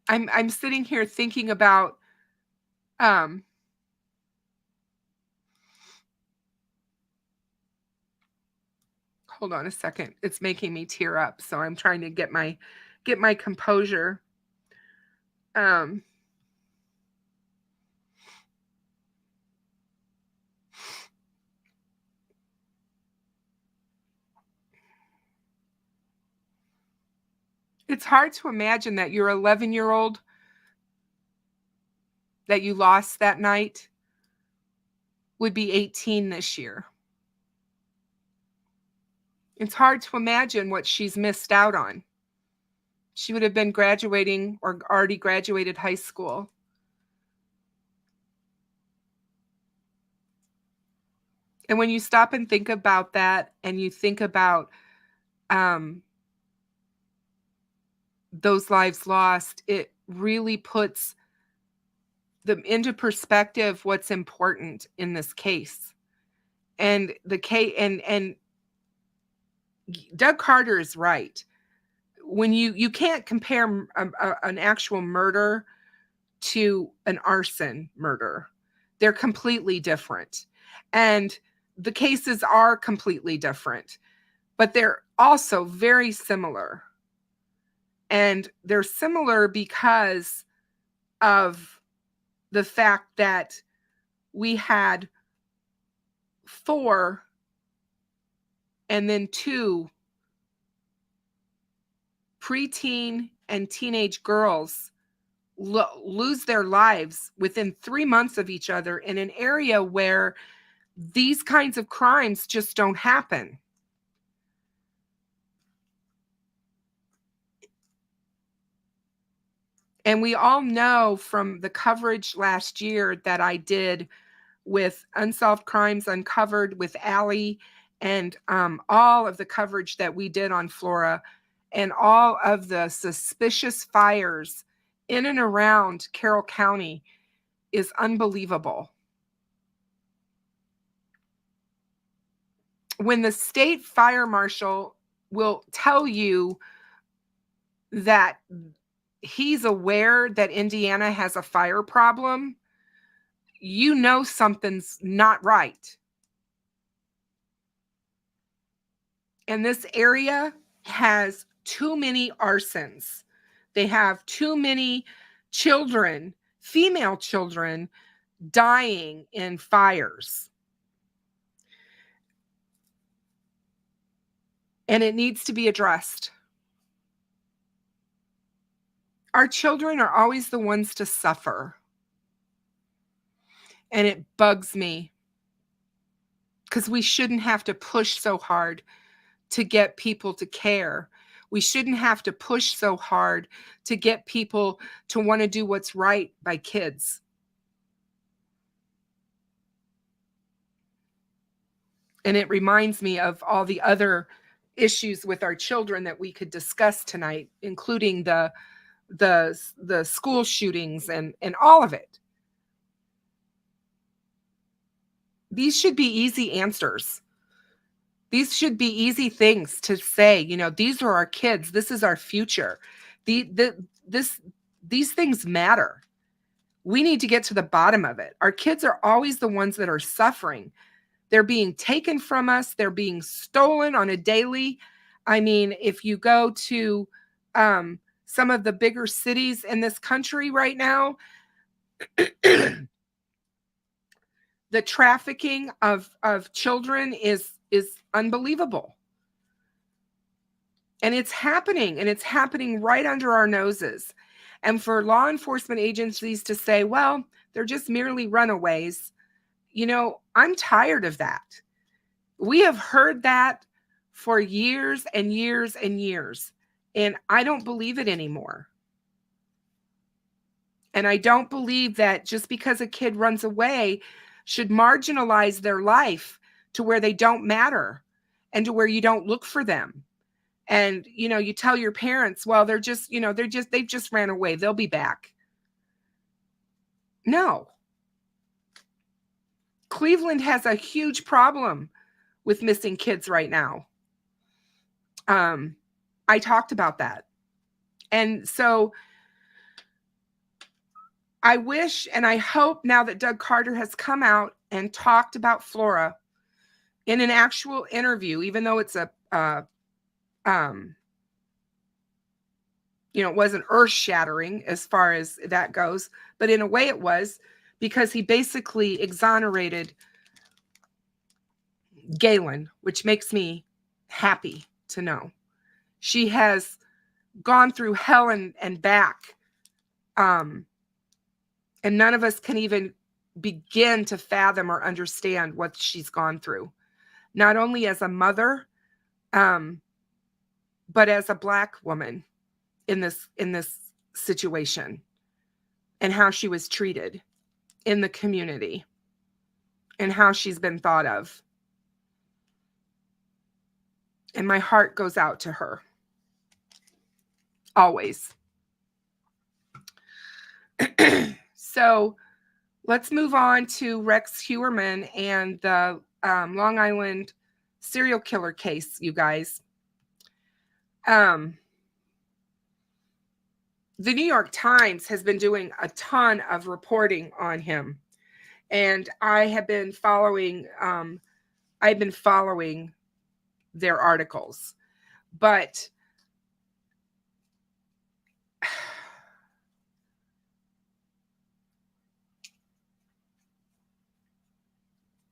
I'm sitting here thinking about hold on a second. It's making me tear up, so I'm trying to get my composure. It's hard to imagine that your 11-year-old that you lost that night would be 18 this year. It's hard to imagine what she's missed out on. She would have been graduating or already graduated high school. And when you stop and think about that, and you think about those lives lost, it really puts them into perspective what's important in this case. And the case, and Doug Carter is right. When you can't compare an actual murder to an arson murder. They're completely different. And the cases are completely different, but they're also very similar. And they're similar because of the fact that we had 4 and then 2 preteen and teenage girls lose their lives within 3 months of each other in an area where these kinds of crimes just don't happen. And we all know from the coverage last year that I did with Unsolved Crimes Uncovered with Allie, and all of the coverage that we did on Flora, and all of the suspicious fires in and around Carroll County is unbelievable. When the state fire marshal will tell you that he's aware that Indiana has a fire problem, you know something's not right. And this area has too many arsons. They have too many children, female children, dying in fires. And it needs to be addressed. Our children are always the ones to suffer. And it bugs me because we shouldn't have to push so hard to get people to care. We shouldn't have to push so hard to get people to want to do what's right by kids. And it reminds me of all the other issues with our children that we could discuss tonight, including the school shootings and all of it. These should be easy answers. These should be easy things to say, you know, these are our kids. This is our future. These things matter. We need to get to the bottom of it. Our kids are always the ones that are suffering. They're being taken from us. They're being stolen on a daily. I mean, if you go to some of the bigger cities in this country right now, the trafficking of children is unbelievable. And it's happening right under our noses. And for law enforcement agencies to say, well, they're just merely runaways, you know, I'm tired of that. We have heard that for years and years and years, and I don't believe it anymore. And I don't believe that just because a kid runs away should marginalize their life to where they don't matter and to where you don't look for them. And, you know, you tell your parents, well, they've just ran away. They'll be back. No. Cleveland has a huge problem with missing kids right now. I talked about that. And so I wish and I hope now that Doug Carter has come out and talked about Flora in an actual interview, even though it's it wasn't earth-shattering as far as that goes, but in a way it was, because he basically exonerated Galen, which makes me happy to know. She has gone through hell and back. And none of us can even begin to fathom or understand what she's gone through. Not only as a mother, but as a Black woman in this situation, and how she was treated in the community and how she's been thought of. And my heart goes out to her. Always. So let's move on to Rex Heuermann and the Long Island serial killer case, you guys. The New York Times has been doing a ton of reporting on him. And I have been following, their articles. But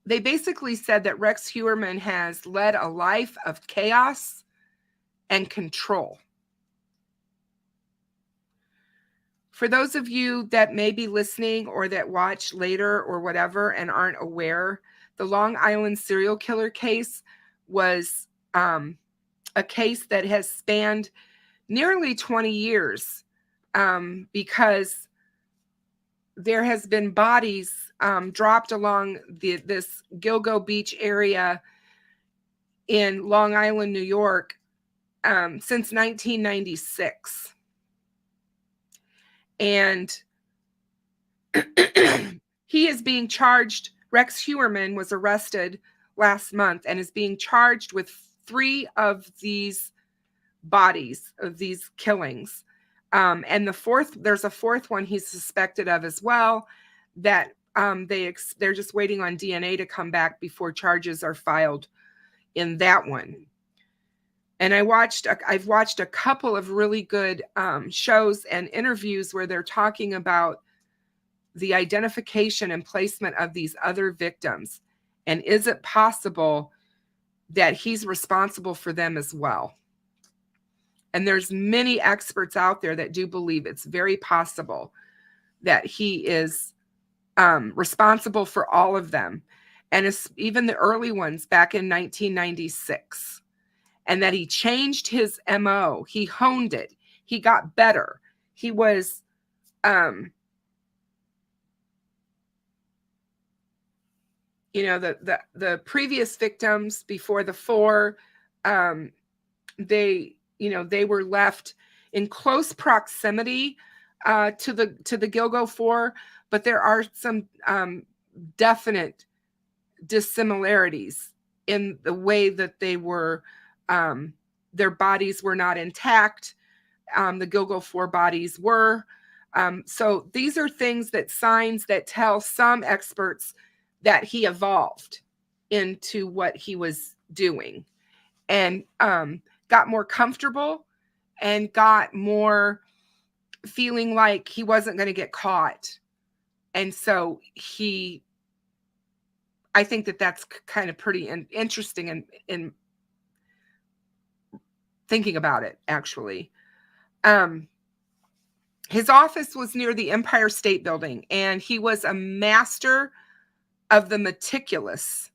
they basically said that Rex Heuermann has led a life of chaos and control. For those of you that may be listening or that watch later or whatever and aren't aware, the Long Island serial killer case was a case that has spanned nearly 20 years because there has been bodies dropped along this Gilgo Beach area in Long Island, New York, since 1996. And he is being charged. Rex Heuermann was arrested last month and is being charged with 3 of these bodies, of these killings. And there's a fourth one he's suspected of as well, that they're just waiting on DNA to come back before charges are filed in that one. And I've watched a couple of really good shows and interviews where they're talking about the identification and placement of these other victims. And is it possible that he's responsible for them as well? And there's many experts out there that do believe it's very possible that he is responsible for all of them, and even the early ones back in 1996, and that he changed his MO. He honed it. He got better. He was the previous victims before the four, they were left in close proximity to the Gilgo Four, but there are some definite dissimilarities in the way that they were. Their bodies were not intact. The Gilgo Four bodies were. So these are signs that tell some experts that he evolved into what he was doing, and got more comfortable and got more feeling like he wasn't going to get caught. And so I think that that's kind of pretty interesting in thinking about it, actually. His office was near the Empire State Building, and he was a master of the meticulous.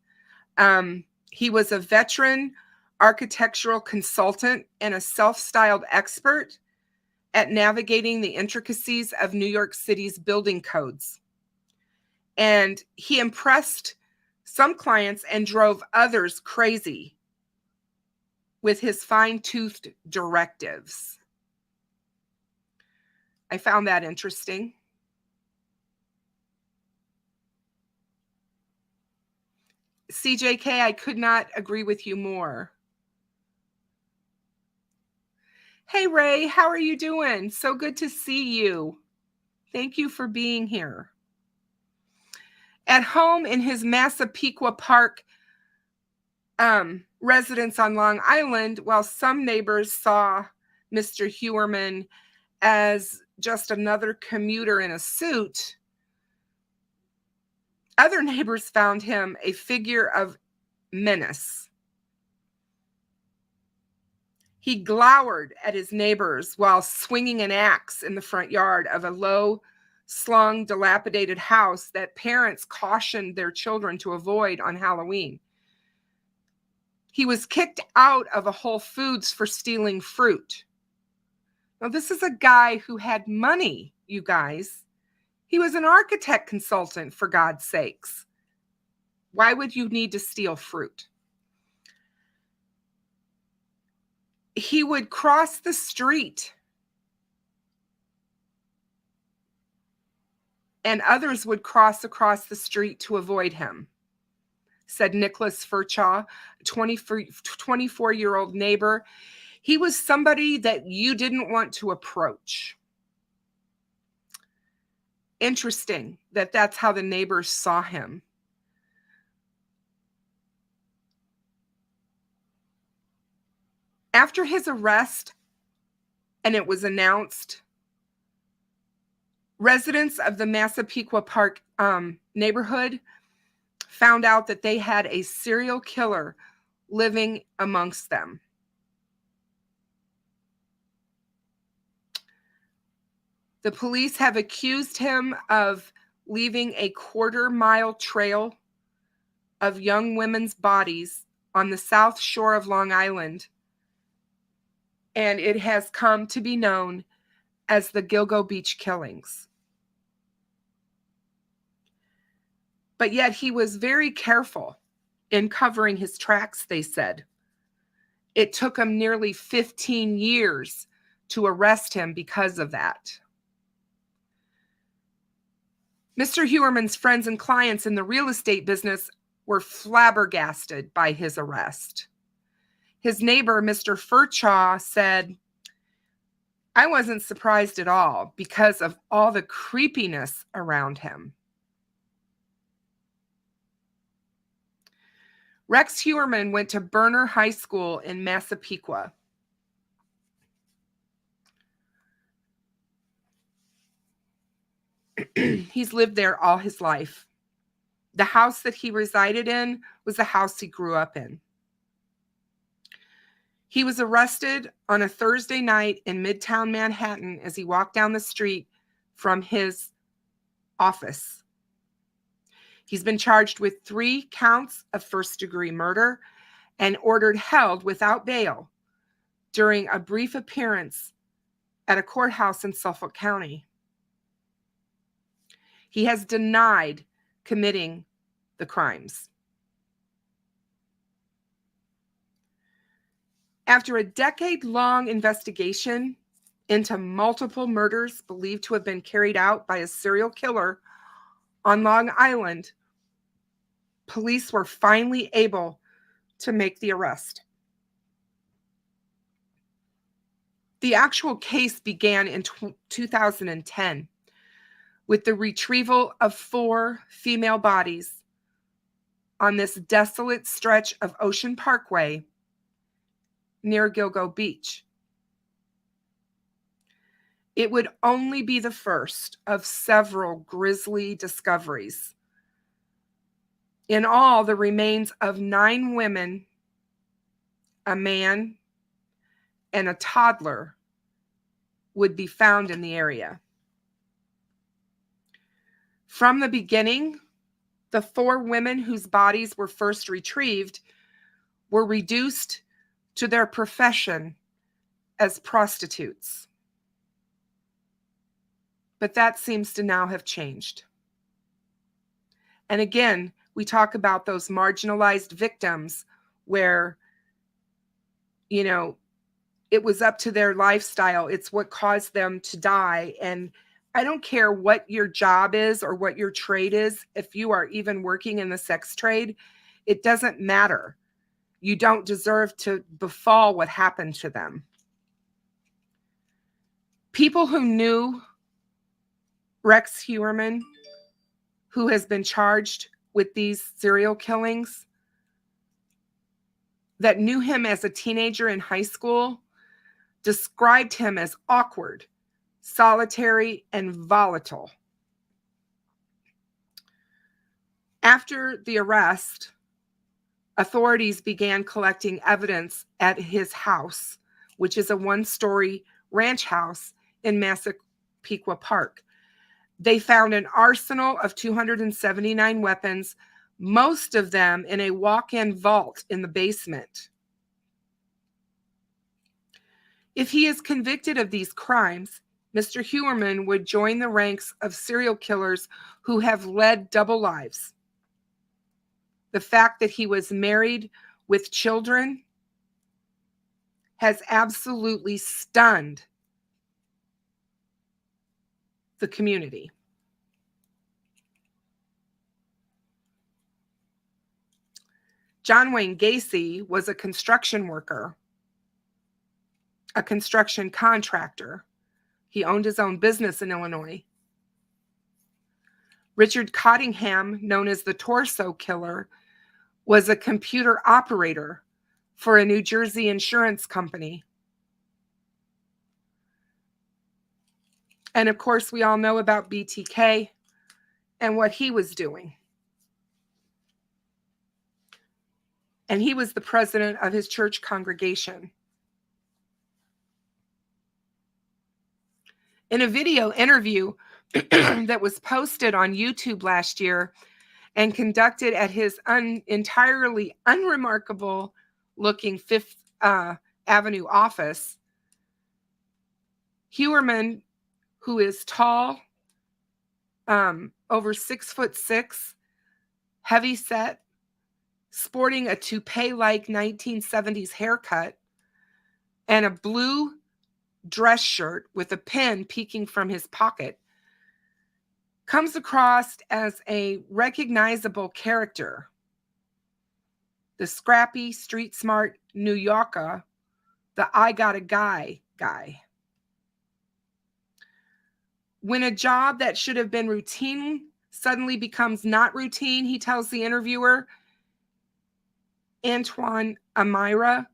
He was a veteran architectural consultant and a self-styled expert at navigating the intricacies of New York City's building codes. And he impressed some clients and drove others crazy with his fine-toothed directives. I found that interesting. CJK, I could not agree with you more. Hey, Ray, how are you doing? So good to see you. Thank you for being here. At home in his Massapequa Park residence on Long Island, while some neighbors saw Mr. Huerman as just another commuter in a suit, other neighbors found him a figure of menace. He glowered at his neighbors while swinging an axe in the front yard of a low-slung, dilapidated house that parents cautioned their children to avoid on Halloween. He was kicked out of a Whole Foods for stealing fruit. Now, this is a guy who had money, you guys. He was an architect consultant, for God's sakes. Why would you need to steal fruit? He would cross the street, and others would cross across the street to avoid him, said Nicholas Furchaw, a 24-year-old neighbor. He was somebody that you didn't want to approach. Interesting that that's how the neighbors saw him. After his arrest, and it was announced, residents of the Massapequa Park neighborhood found out that they had a serial killer living amongst them. The police have accused him of leaving a quarter-mile trail of young women's bodies on the south shore of Long Island, and it has come to be known as the Gilgo Beach killings. But yet he was very careful in covering his tracks, they said. It took him nearly 15 years to arrest him because of that. Mr. Huerman's friends and clients in the real estate business were flabbergasted by his arrest. His neighbor, Mr. Furchaw, said, "I wasn't surprised at all because of all the creepiness around him." Rex Huerman went to Berner High School in Massapequa. He's lived there all his life. The house that he resided in was the house he grew up in. He was arrested on a Thursday night in Midtown Manhattan as he walked down the street from his office He's been charged with 3 counts of first-degree murder and ordered held without bail during a brief appearance at a courthouse in Suffolk County. He has denied committing the crimes. After a decade-long investigation into multiple murders believed to have been carried out by a serial killer on Long Island, police were finally able to make the arrest. The actual case began in 2010 with the retrieval of 4 female bodies on this desolate stretch of Ocean Parkway near Gilgo Beach. It would only be the first of several grisly discoveries. In all, the remains of 9 women, a man, and a toddler would be found in the area. From the beginning, the 4 women whose bodies were first retrieved were reduced to their profession as prostitutes. But that seems to now have changed. And again, we talk about those marginalized victims where, it was up to their lifestyle. It's what caused them to die. And I don't care what your job is or what your trade is. If you are even working in the sex trade, it doesn't matter. You don't deserve to befall what happened to them. People who knew Rex Heuermann, who has been charged with these serial killings, that knew him as a teenager in high school, described him as awkward, solitary, and volatile. After the arrest, authorities began collecting evidence at his house, which is a 1-story ranch house in Massapequa Park. They found an arsenal of 279 weapons, most of them in a walk-in vault in the basement. If he is convicted of these crimes, Mr. Heuermann would join the ranks of serial killers who have led double lives. The fact that he was married with children has absolutely stunned the community. John Wayne Gacy was a construction worker, a construction contractor. He owned his own business in Illinois. Richard Cottingham, known as the Torso Killer, was a computer operator for a New Jersey insurance company. And of course, we all know about BTK and what he was doing. And he was the president of his church congregation. In a video interview that was posted on YouTube last year and conducted at his entirely unremarkable looking Fifth Avenue office, Heuermann, who is tall, over 6'6", heavy set, sporting a toupee-like 1970s haircut, and a blue dress shirt with a pin peeking from his pocket, comes across as a recognizable character. The scrappy, street-smart New Yorker, the I got a guy guy. When a job that should have been routine suddenly becomes not routine, he tells the interviewer, Antoine Amira,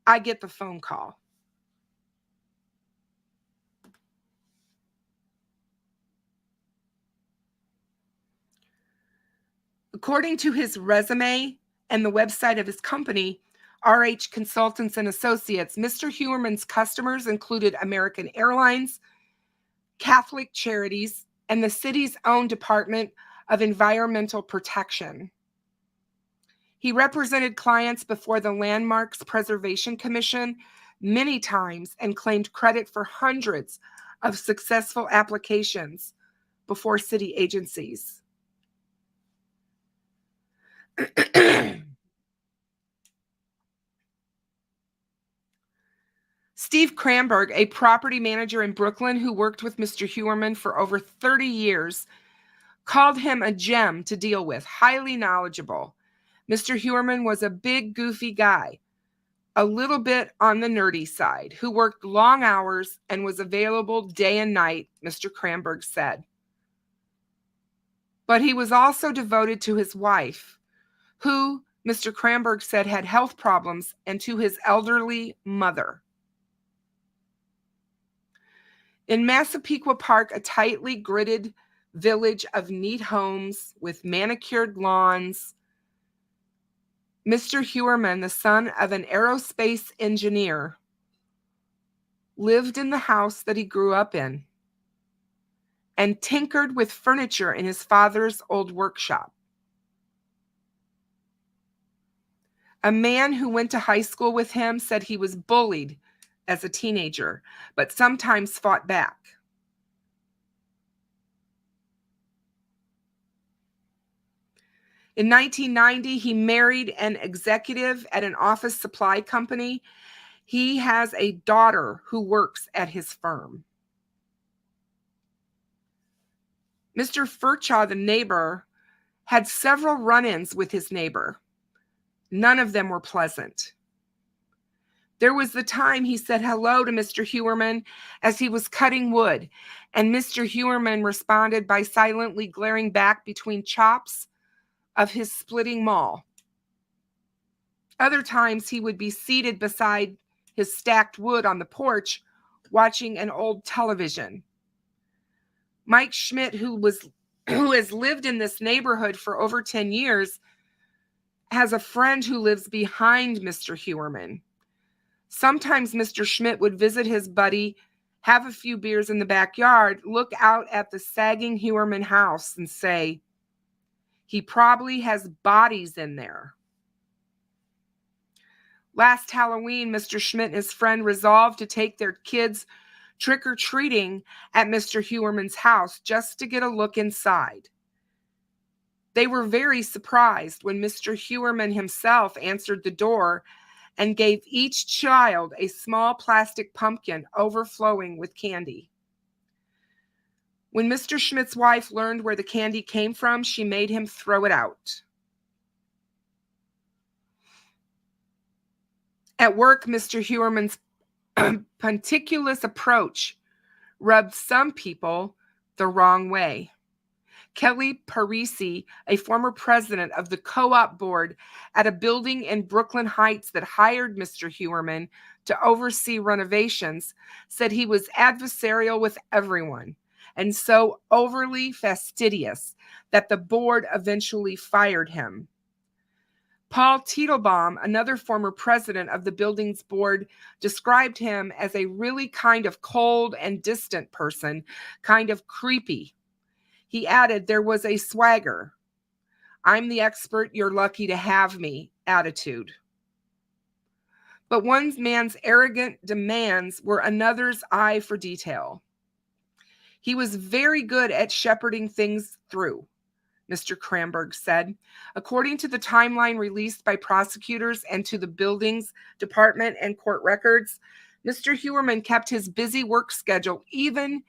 I get the phone call. According to his resume and the website of his company, RH Consultants and Associates, Mr. Heuermann's customers included American Airlines, Catholic Charities, and the city's own Department of Environmental Protection. He represented clients before the Landmarks Preservation Commission many times and claimed credit for hundreds of successful applications before city agencies. Steve Kramberg, a property manager in Brooklyn who worked with Mr. Huerman for over 30 years, called him a gem to deal with, highly knowledgeable. Mr. Huerman was a big, goofy guy, a little bit on the nerdy side, who worked long hours and was available day and night, Mr. Kramberg said. But he was also devoted to his wife, who, Mr. Kramberg said, had health problems, and to his elderly mother. In Massapequa Park, a tightly gridded village of neat homes with manicured lawns, Mr. Huerman, the son of an aerospace engineer, lived in the house that he grew up in and tinkered with furniture in his father's old workshop. A man who went to high school with him said he was bullied as a teenager, but sometimes fought back. In 1990, he married an executive at an office supply company. He has a daughter who works at his firm. Mr. Furchaw, the neighbor, had several run-ins with his neighbor. None of them were pleasant. There was the time he said hello to Mr. Huerman as he was cutting wood, and Mr. Huerman responded by silently glaring back between chops of his splitting maul. Other times he would be seated beside his stacked wood on the porch, watching an old television. Mike Schmidt, who has lived in this neighborhood for over 10 years, has a friend who lives behind Mr. Huerman. Sometimes Mr. Schmidt would visit his buddy, have a few beers in the backyard, look out at the sagging Huerman house and say, "He probably has bodies in there." Last Halloween, Mr. Schmidt and his friend resolved to take their kids trick-or-treating at Mr. Huerman's house just to get a look inside. They were very surprised when Mr. Huerman himself answered the door and gave each child a small plastic pumpkin overflowing with candy. When Mr. Schmidt's wife learned where the candy came from, she made him throw it out. At work, Mr. Huerman's punticulous approach rubbed some people the wrong way. Kelly Parisi, a former president of the co-op board at a building in Brooklyn Heights that hired Mr. Huerman to oversee renovations, said he was adversarial with everyone and so overly fastidious that the board eventually fired him. Paul Teitelbaum, another former president of the building's board, described him as a really kind of cold and distant person, kind of creepy. He added there was a swagger, "I'm the expert, you're lucky to have me" attitude. But one man's arrogant demands were another's eye for detail. He was very good at shepherding things through, Mr. Kramberg said. According to the timeline released by prosecutors and to the building's department and court records, Mr. Huerman kept his busy work schedule even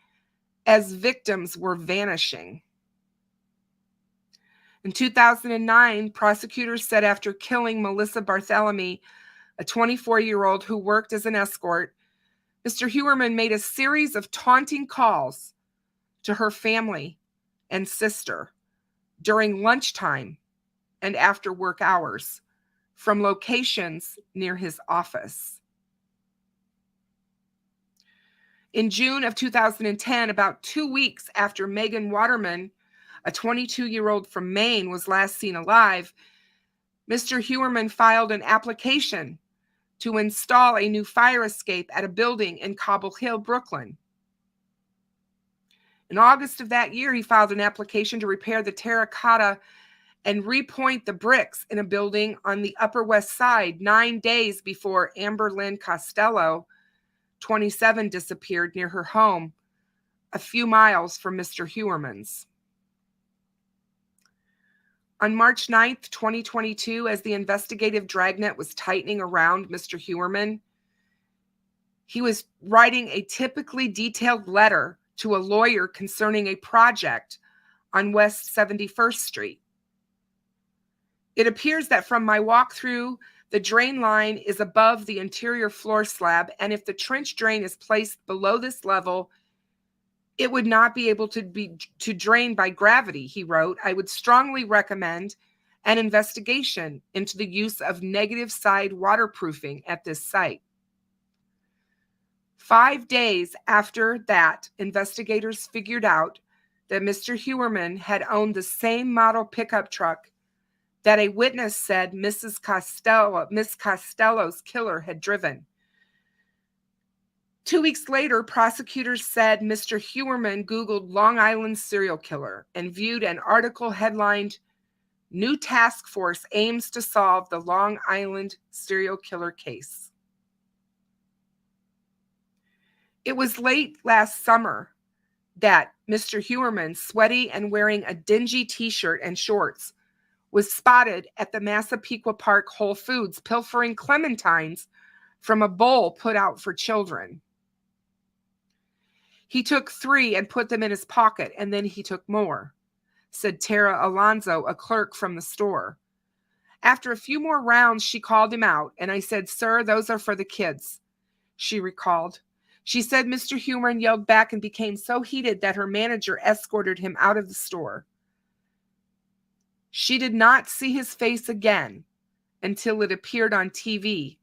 as victims were vanishing. In 2009, prosecutors said after killing Melissa Barthelemy, a 24-year-old who worked as an escort, Mr. Huerman made a series of taunting calls to her family and sister during lunchtime and after work hours from locations near his office. In June of 2010, about 2 weeks after Megan Waterman, a 22-year-old from Maine, was last seen alive, Mr. Huerman filed an application to install a new fire escape at a building in Cobble Hill, Brooklyn. In August of that year, he filed an application to repair the terracotta and repoint the bricks in a building on the Upper West Side 9 days before Amber Lynn Costello, 27, disappeared near her home a few miles from Mr. Hewerman's. On March 9th, 2022, as the investigative dragnet was tightening around Mr. Hewerman, he was writing a typically detailed letter to a lawyer concerning a project on West 71st Street. It appears that from my walkthrough, the drain line is above the interior floor slab, and if the trench drain is placed below this level, it would not be able to drain by gravity, he wrote. I would strongly recommend an investigation into the use of negative side waterproofing at this site. 5 days after that, investigators figured out that Mr. Hewerman had owned the same model pickup truck that a witness said Miss Costello's killer had driven. 2 weeks later, prosecutors said Mr. Hewerman Googled Long Island serial killer and viewed an article headlined, "New Task Force Aims to Solve the Long Island Serial Killer Case." It was late last summer that Mr. Hewerman, sweaty and wearing a dingy t-shirt and shorts, was spotted at the Massapequa Park Whole Foods pilfering clementines from a bowl put out for children. He took 3 and put them in his pocket, and then he took more, said Tara Alonzo, a clerk from the store. After a few more rounds, she called him out, and I said, "Sir, those are for the kids," she recalled. She said Mr. Hewerman yelled back and became so heated that her manager escorted him out of the store. She did not see his face again until it appeared on TV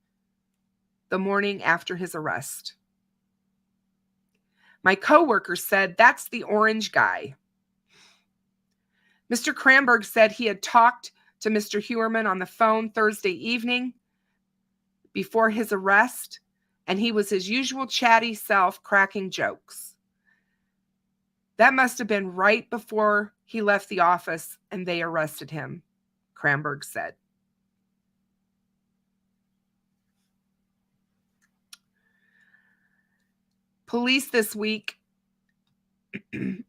the morning after his arrest. My coworker said, "That's the orange guy." Mr. Kramberg said he had talked to Mr. Hewerman on the phone Thursday evening before his arrest, and he was his usual chatty self, cracking jokes. That must have been right before he left the office and they arrested him, Kramberg said. Police this week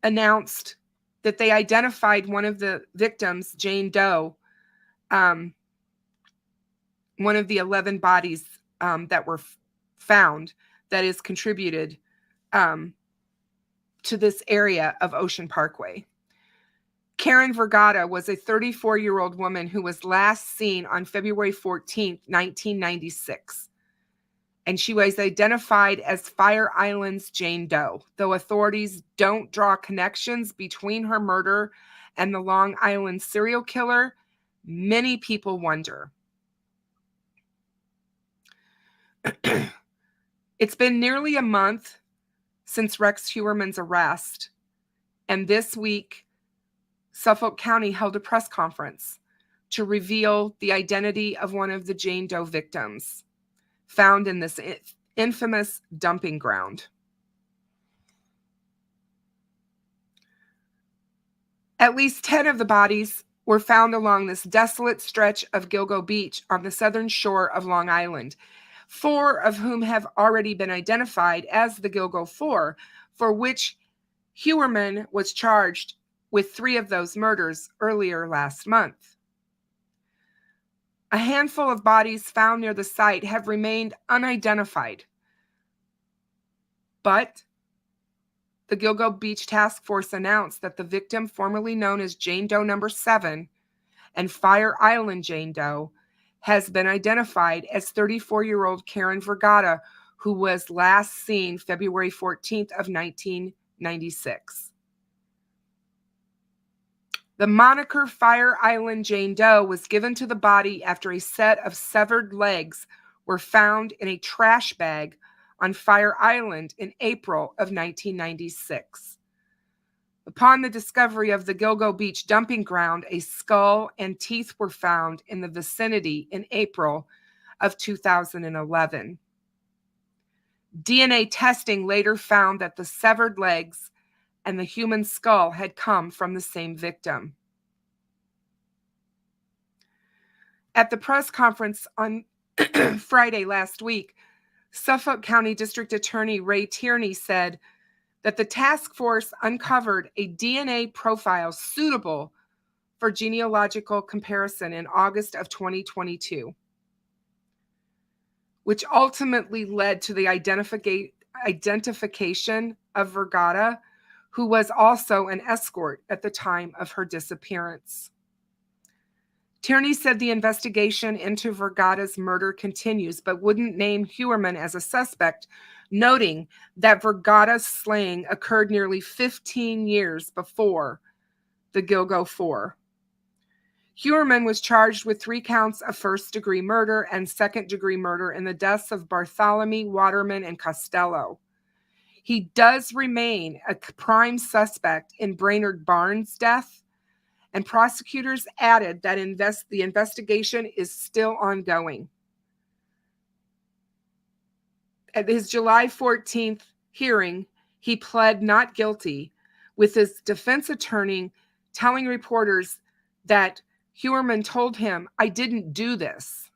announced that they identified one of the victims, Jane Doe, one of the 11 bodies that were found that is contributed to this area of Ocean Parkway. Karen Vergata was a 34-year-old woman who was last seen on February 14th, 1996. And she was identified as Fire Island's Jane Doe, though authorities don't draw connections between her murder and the Long Island serial killer. Many people wonder. It's been nearly a month since Rex Hewerman's arrest, and this week, Suffolk County held a press conference to reveal the identity of one of the Jane Doe victims found in this infamous dumping ground. At least 10 of the bodies were found along this desolate stretch of Gilgo Beach on the southern shore of Long Island, 4 of whom have already been identified as the Gilgo 4, for which Hewerman was charged with 3 of those murders earlier last month. A handful of bodies found near the site have remained unidentified, but the Gilgo Beach Task Force announced that the victim, formerly known as Jane Doe number 7 and Fire Island Jane Doe, has been identified as 34-year-old Karen Vergata, who was last seen February 14th of 1996. The moniker Fire Island Jane Doe was given to the body after a set of severed legs were found in a trash bag on Fire Island in April of 1996. Upon the discovery of the Gilgo Beach dumping ground, a skull and teeth were found in the vicinity in April of 2011. DNA testing later found that the severed legs and the human skull had come from the same victim. At the press conference on Friday last week, Suffolk County District Attorney Ray Tierney said that the task force uncovered a DNA profile suitable for genealogical comparison in August of 2022, which ultimately led to the identification of Vergata, who was also an escort at the time of her disappearance. Tierney said the investigation into Vergata's murder continues, but wouldn't name Heuermann as a suspect, noting that Vergata's slaying occurred nearly 15 years before the Gilgo Four. Heuermann was charged with 3 counts of first-degree murder and second-degree murder in the deaths of Bartholomew, Waterman, and Costello. He does remain a prime suspect in Brainerd Barnes' death, and prosecutors added that the investigation is still ongoing. At his July 14th hearing, he pled not guilty, with his defense attorney telling reporters that Heuermann told him, "I didn't do this."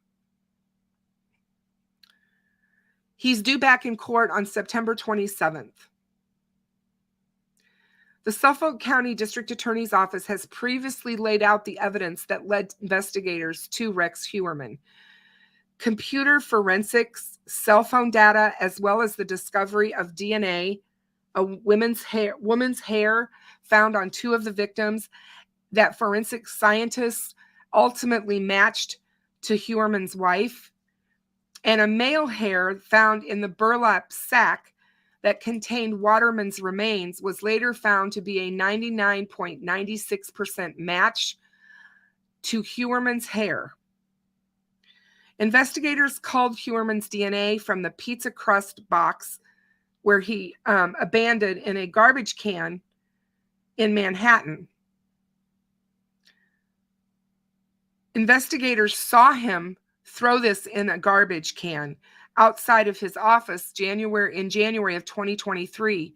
He's due back in court on September 27th. The Suffolk County District Attorney's Office has previously laid out the evidence that led investigators to Rex Heuermann. Computer forensics, cell phone data, as well as the discovery of DNA, a woman's hair found on 2 of the victims that forensic scientists ultimately matched to Heuermann's wife, and a male hair found in the burlap sack that contained Waterman's remains was later found to be a 99.96% match to Heuermann's hair. Investigators culled Heuermann's DNA from the pizza crust box where he abandoned in a garbage can in Manhattan. Investigators saw him throw this in a garbage can outside of his office in January of 2023,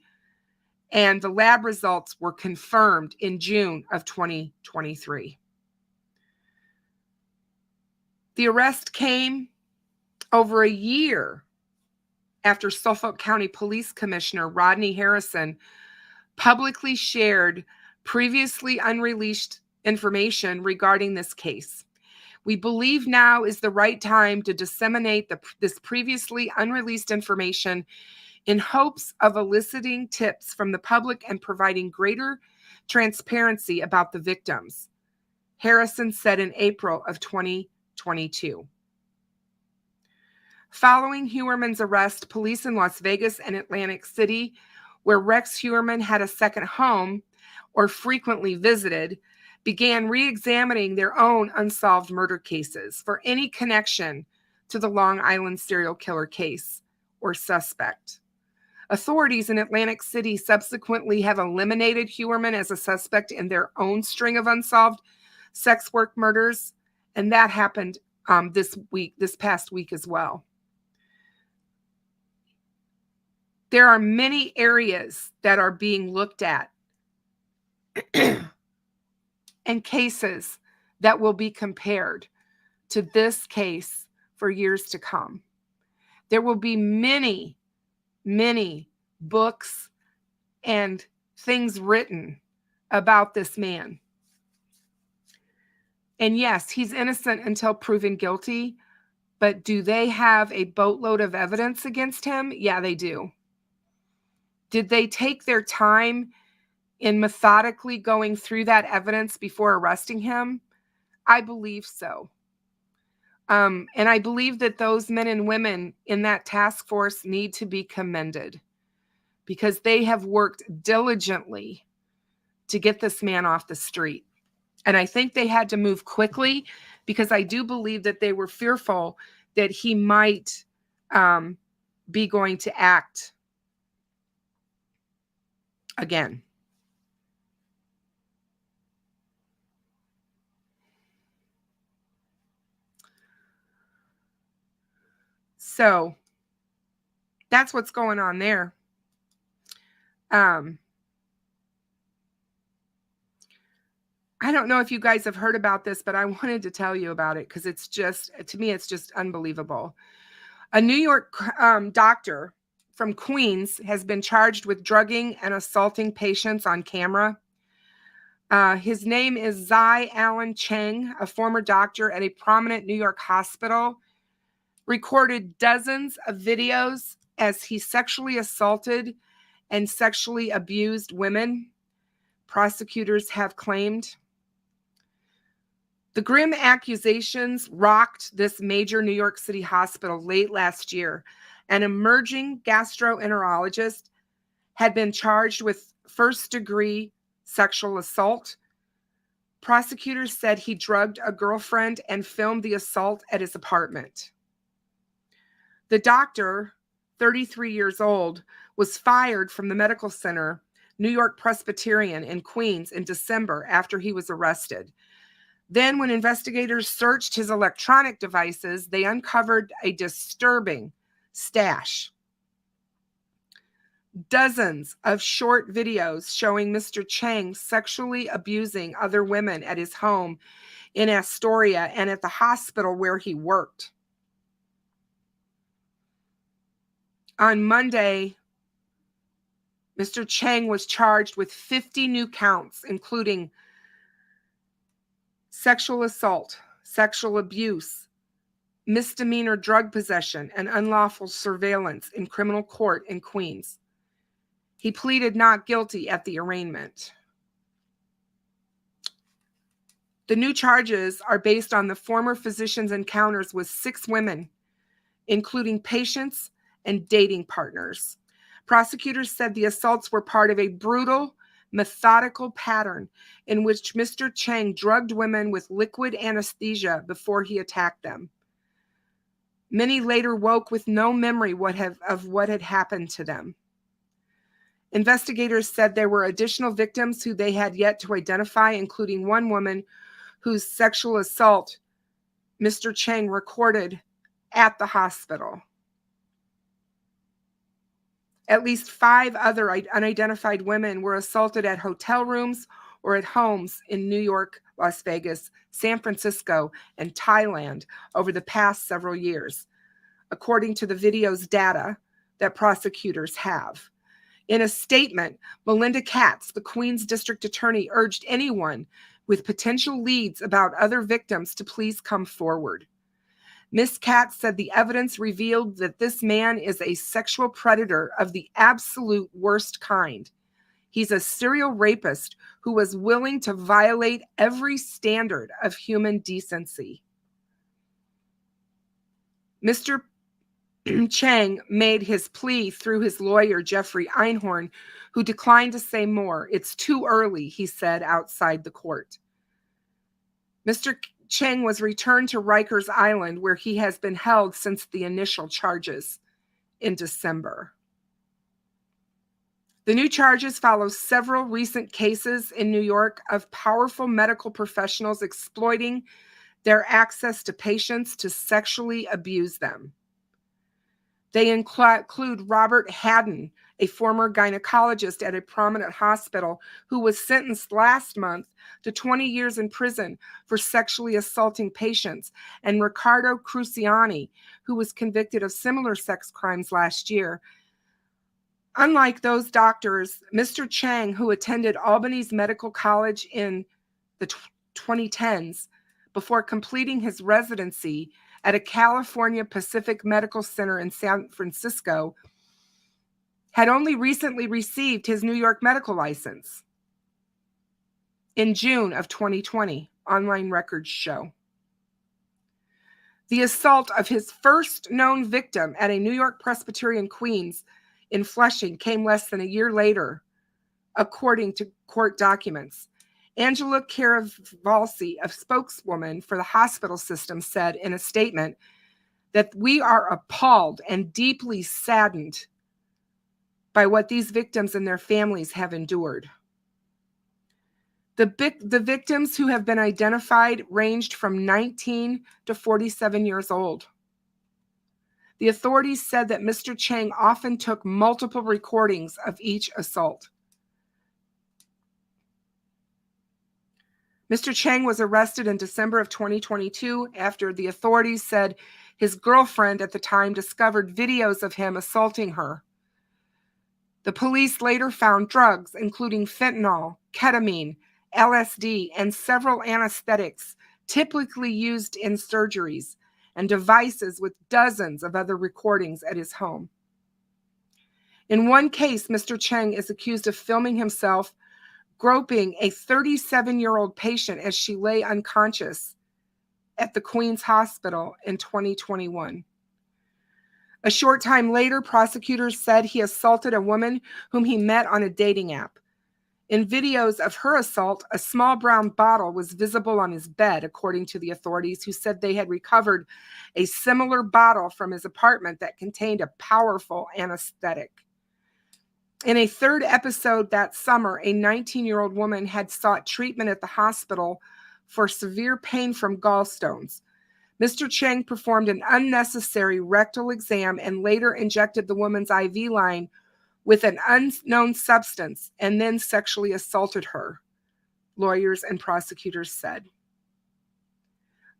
and the lab results were confirmed in June of 2023. The arrest came over a year after Suffolk County Police Commissioner Rodney Harrison publicly shared previously unreleased information regarding this case. We believe now is the right time to disseminate this previously unreleased information in hopes of eliciting tips from the public and providing greater transparency about the victims, Harrison said in April of 2022. Following Heuermann's arrest, police in Las Vegas and Atlantic City, where Rex Heuermann had a second home or frequently visited, began re-examining their own unsolved murder cases for any connection to the Long Island serial killer case or suspect. Authorities in Atlantic City subsequently have eliminated Heuermann as a suspect in their own string of unsolved sex work murders, and that happened this past week as well. There are many areas that are being looked at and cases that will be compared to this case for years to come. There will be many, many books and things written about this man. And yes, he's innocent until proven guilty, but do they have a boatload of evidence against him? Yeah, they do. Did they take their time in methodically going through that evidence before arresting him? I believe so. And I believe that those men and women in that task force need to be commended because they have worked diligently to get this man off the street. And I think they had to move quickly because I do believe that they were fearful that he might be going to act again. So that's what's going on there. I don't know if you guys have heard about this, but I wanted to tell you about it because it's just, to me, it's just unbelievable. A New York doctor from Queens has been charged with drugging and assaulting patients on camera. His name is Zai Allen Cheng, a former doctor at a prominent New York hospital, recorded dozens of videos as he sexually assaulted and sexually abused women, prosecutors have claimed. The grim accusations rocked this major New York City hospital late last year. An emerging gastroenterologist had been charged with first-degree sexual assault. Prosecutors said he drugged a girlfriend and filmed the assault at his apartment. The doctor, 33 years old, was fired from the medical center, New York Presbyterian in Queens, in December after he was arrested. Then, when investigators searched his electronic devices, they uncovered a disturbing stash. Dozens of short videos showing Mr. Cheng sexually abusing other women at his home in Astoria and at the hospital where he worked. On Monday, Mr. Cheng was charged with 50 new counts, including sexual assault, sexual abuse, misdemeanor drug possession, and unlawful surveillance in criminal court in Queens. He pleaded not guilty at the arraignment. The new charges are based on the former physician's encounters with 6 women, including patients and dating partners. Prosecutors said the assaults were part of a brutal, methodical pattern in which Mr. Cheng drugged women with liquid anesthesia before he attacked them. Many later woke with no memory of what had happened to them. Investigators said there were additional victims who they had yet to identify, including one woman whose sexual assault Mr. Cheng recorded at the hospital. At least 5 other unidentified women were assaulted at hotel rooms or at homes in New York, Las Vegas, San Francisco, and Thailand over the past several years, according to the video's data that prosecutors have. In a statement, Melinda Katz, the Queens District Attorney, urged anyone with potential leads about other victims to please come forward. Ms. Katz said the evidence revealed that this man is a sexual predator of the absolute worst kind. He's a serial rapist who was willing to violate every standard of human decency. Mr. Cheng made his plea through his lawyer, Jeffrey Einhorn, who declined to say more. It's too early, he said outside the court. Mr. Cheng was returned to Rikers Island, where he has been held since the initial charges in December. The new charges follow several recent cases in New York of powerful medical professionals exploiting their access to patients to sexually abuse them. They include Robert Haddon, a former gynecologist at a prominent hospital who was sentenced last month to 20 years in prison for sexually assaulting patients, and Riccardo Cruciani, who was convicted of similar sex crimes last year. Unlike those doctors, Mr. Cheng, who attended Albany's Medical College in the 2010s before completing his residency at a California Pacific Medical Center in San Francisco, had only recently received his New York medical license in June of 2020, online records show. The assault of his first known victim at a New York Presbyterian Queens in Flushing came less than a year later, according to court documents. Angela Caravalsi, a spokeswoman for the hospital system, said in a statement that we are appalled and deeply saddened by what these victims and their families have endured. The victims who have been identified ranged from 19 to 47 years old. The authorities said that Mr. Cheng often took multiple recordings of each assault. Mr. Chang was arrested in December of 2022 after the authorities said his girlfriend at the time discovered videos of him assaulting her. The police later found drugs, including fentanyl, ketamine, LSD, and several anesthetics typically used in surgeries, and devices with dozens of other recordings at his home. In one case, Mr. Chang is accused of filming himself groping a 37-year-old patient as she lay unconscious at the Queen's Hospital in 2021. A short time later, prosecutors said he assaulted a woman whom he met on a dating app. In videos of her assault, a small brown bottle was visible on his bed, according to the authorities, who said they had recovered a similar bottle from his apartment that contained a powerful anesthetic. In a third episode that summer, a 19-year-old woman had sought treatment at the hospital for severe pain from gallstones. Mr. Chang performed an unnecessary rectal exam and later injected the woman's IV line with an unknown substance and then sexually assaulted her, lawyers and prosecutors said.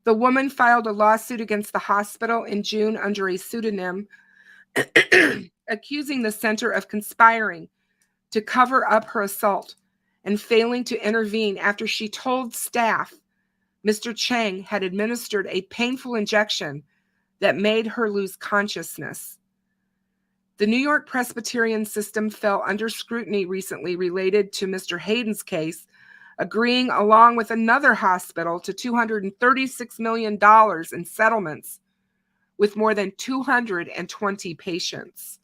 The woman filed a lawsuit against the hospital in June under a pseudonym, accusing the center of conspiring to cover up her assault and failing to intervene after she told staff Mr. Chang had administered a painful injection that made her lose consciousness. The New York Presbyterian system fell under scrutiny recently related to Mr. Hayden's case, agreeing along with another hospital to $236 million in settlements with more than 220 patients.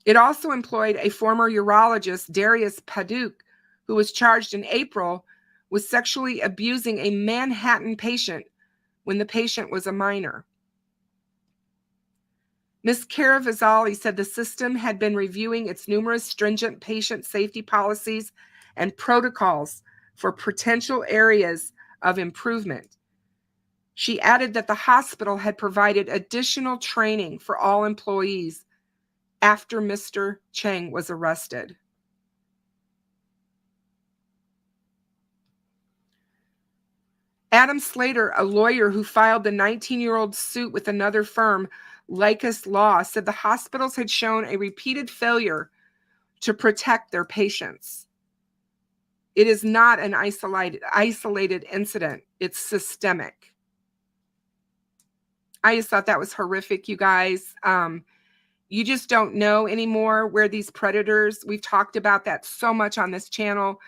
It also employed a former urologist, Darius Paduk, who was charged in April with sexually abusing a Manhattan patient when the patient was a minor. Ms. Karavazali said the system had been reviewing its numerous stringent patient safety policies and protocols for potential areas of improvement. She added that the hospital had provided additional training for all employees after Mr. Chang was arrested. Adam Slater, a lawyer who filed the 19-year-old suit with another firm, Lycus Law, said the hospitals had shown a repeated failure to protect their patients. It is not an isolated incident. It's systemic. I just thought that was horrific, you guys. You just don't know anymore where these predators, we've talked about that so much on this channel,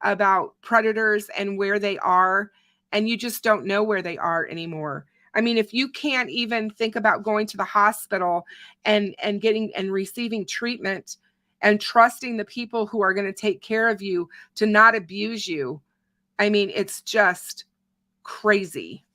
about predators and where they are, and you just don't know where they are anymore. I mean, if you can't even think about going to the hospital and getting and receiving treatment and trusting the people who are going to take care of you to not abuse you, I mean, it's just crazy.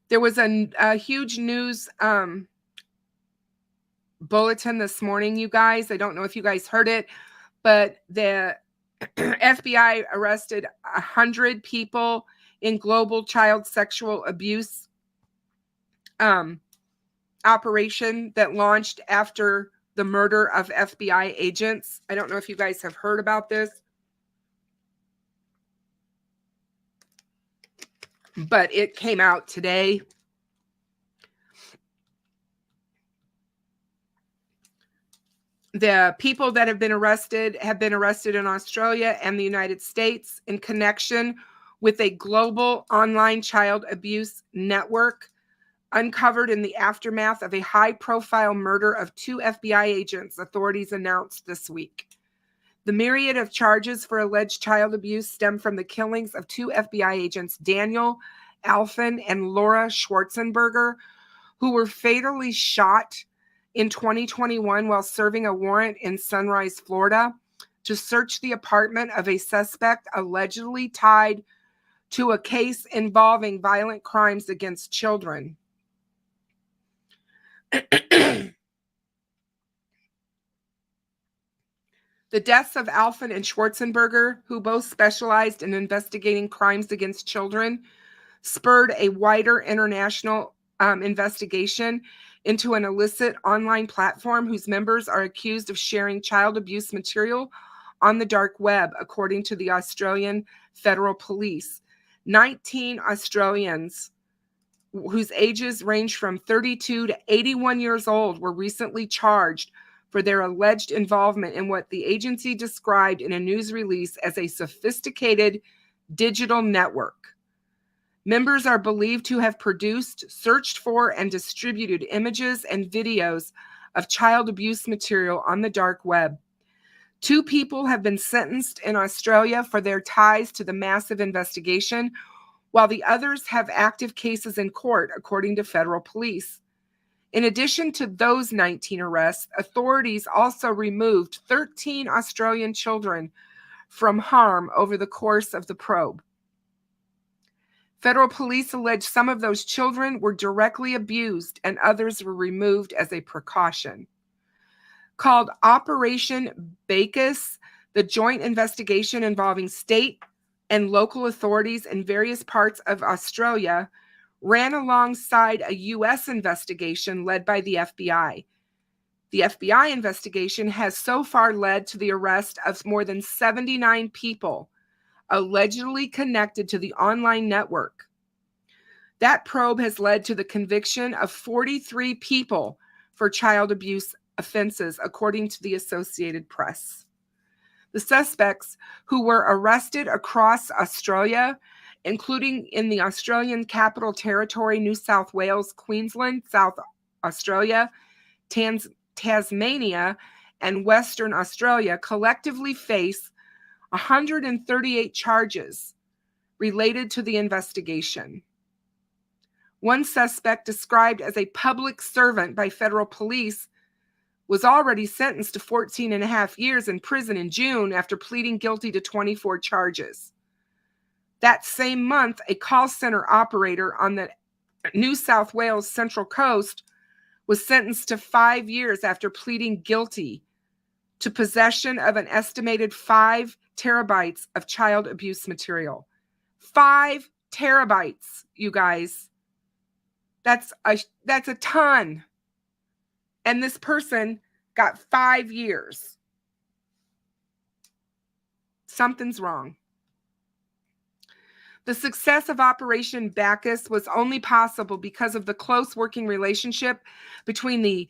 There was a huge news bulletin this morning, you guys. I don't know if you guys heard it, but the FBI arrested 100 people in global child sexual abuse operation that launched after the murder of FBI agents. I don't know if you guys have heard about this, but it came out today. The people that have been arrested in Australia and the United States in connection with a global online child abuse network uncovered in the aftermath of a high-profile murder of 2 FBI agents, authorities announced this week. The myriad of charges for alleged child abuse stem from the killings of 2 FBI agents, Daniel Alphen and Laura Schwarzenberger, who were fatally shot in 2021 while serving a warrant in Sunrise, Florida, to search the apartment of a suspect allegedly tied to a case involving violent crimes against children. The deaths of Alfin and Schwarzenberger, who both specialized in investigating crimes against children, spurred a wider international investigation into an illicit online platform whose members are accused of sharing child abuse material on the dark web, according to the Australian Federal Police. 19 Australians whose ages range from 32 to 81 years old were recently charged for their alleged involvement in what the agency described in a news release as a sophisticated digital network. Members are believed to have produced, searched for, and distributed images and videos of child abuse material on the dark web. 2 people have been sentenced in Australia for their ties to the massive investigation, while the others have active cases in court, according to federal police. In addition to those 19 arrests, authorities also removed 13 Australian children from harm over the course of the probe. Federal police allege some of those children were directly abused and others were removed as a precaution. Called Operation Bacchus, the joint investigation involving state and local authorities in various parts of Australia ran alongside a U.S. investigation led by the FBI. The FBI investigation has so far led to the arrest of more than 79 people allegedly connected to the online network. That probe has led to the conviction of 43 people for child abuse offenses, according to the Associated Press. The suspects, who were arrested across Australia, including in the Australian Capital Territory, New South Wales, Queensland, South Australia, Tasmania, and Western Australia, collectively face 138 charges related to the investigation. One suspect, described as a public servant by federal police, was already sentenced to 14 and a half years in prison in June after pleading guilty to 24 charges. That same month, a call center operator on the New South Wales Central Coast was sentenced to 5 years after pleading guilty to possession of an estimated 5 terabytes of child abuse material. 5 terabytes, you guys. That's a ton. And this person got 5 years. Something's wrong. The success of Operation Bacchus was only possible because of the close working relationship between the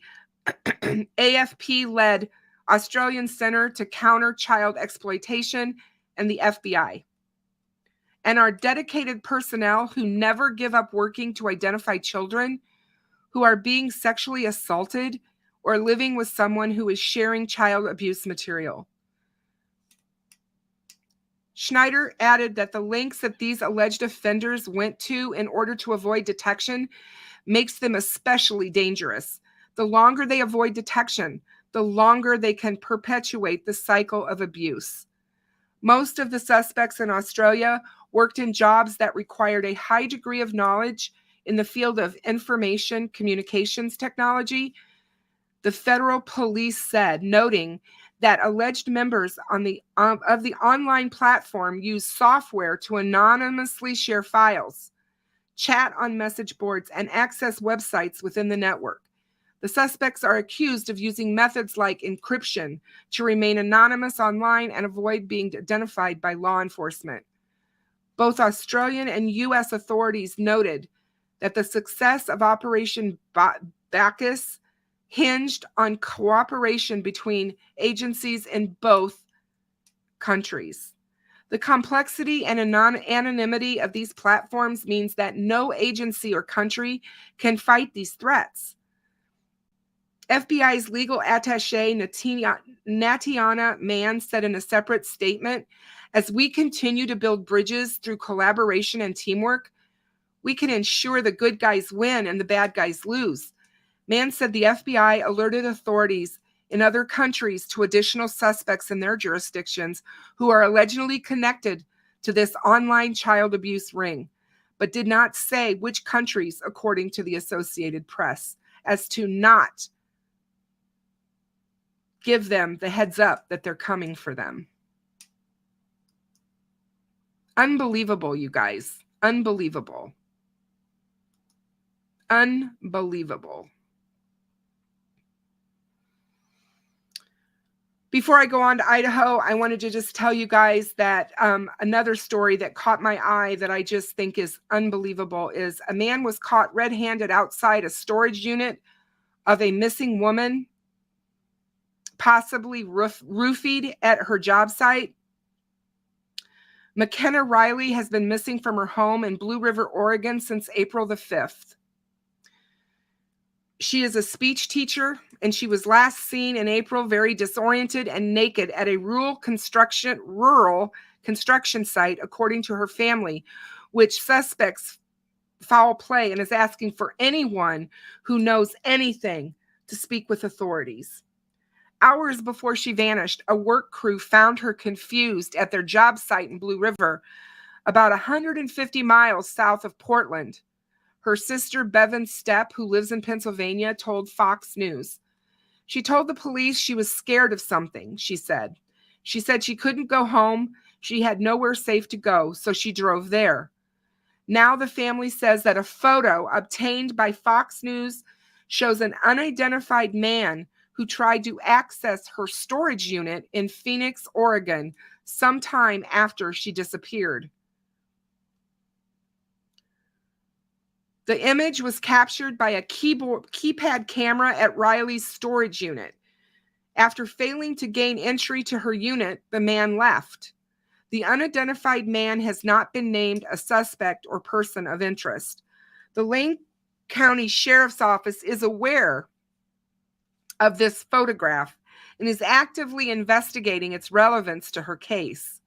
AFP-led Australian Centre to Counter Child Exploitation and the FBI. And our dedicated personnel who never give up working to identify children who are being sexually assaulted or living with someone who is sharing child abuse material. Schneider added that the lengths that these alleged offenders went to in order to avoid detection makes them especially dangerous. The longer they avoid detection, the longer they can perpetuate the cycle of abuse. Most of the suspects in Australia worked in jobs that required a high degree of knowledge in the field of information communications technology, the federal police said, noting that alleged members of the online platform use software to anonymously share files, chat on message boards, and access websites within the network. The suspects are accused of using methods like encryption to remain anonymous online and avoid being identified by law enforcement. Both Australian and U.S. authorities noted that the success of Operation Bacchus hinged on cooperation between agencies in both countries. The complexity and anonymity of these platforms means that no agency or country can fight these threats. FBI's legal attaché, Natiana Mann, said in a separate statement, "As we continue to build bridges through collaboration and teamwork, we can ensure the good guys win and the bad guys lose." Mann said the FBI alerted authorities in other countries to additional suspects in their jurisdictions who are allegedly connected to this online child abuse ring, but did not say which countries, according to the Associated Press, as to not give them the heads up that they're coming for them. Unbelievable, you guys. Unbelievable. Unbelievable. Before I go on to Idaho, I wanted to just tell you guys that another story that caught my eye that I just think is unbelievable is a man was caught red-handed outside a storage unit of a missing woman, possibly roofied at her job site. McKenna Riley has been missing from her home in Blue River, Oregon since April the 5th. She is a speech teacher, and she was last seen in April very disoriented and naked at a rural construction site, according to her family, which suspects foul play and is asking for anyone who knows anything to speak with authorities. Hours before she vanished, a work crew found her confused at their job site in Blue River, about 150 miles south of Portland. Her sister, Bevan Stepp, who lives in Pennsylvania, told Fox News. She told the police she was scared of something, she said. She said she couldn't go home. She had nowhere safe to go, so she drove there. Now the family says that a photo obtained by Fox News shows an unidentified man who tried to access her storage unit in Phoenix, Oregon, sometime after she disappeared. The image was captured by a keypad camera at Riley's storage unit. After failing to gain entry to her unit, the man left. The unidentified man has not been named a suspect or person of interest. The Lane County Sheriff's Office is aware of this photograph and is actively investigating its relevance to her case.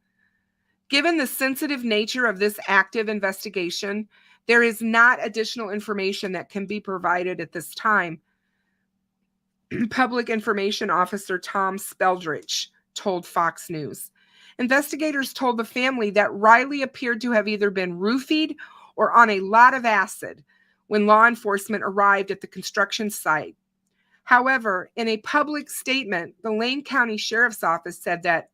Given the sensitive nature of this active investigation, there is not additional information that can be provided at this time, Public Information Officer Tom Speldrich told Fox News. Investigators told the family that Riley appeared to have either been roofied or on a lot of acid when law enforcement arrived at the construction site. However, in a public statement, the Lane County Sheriff's Office said that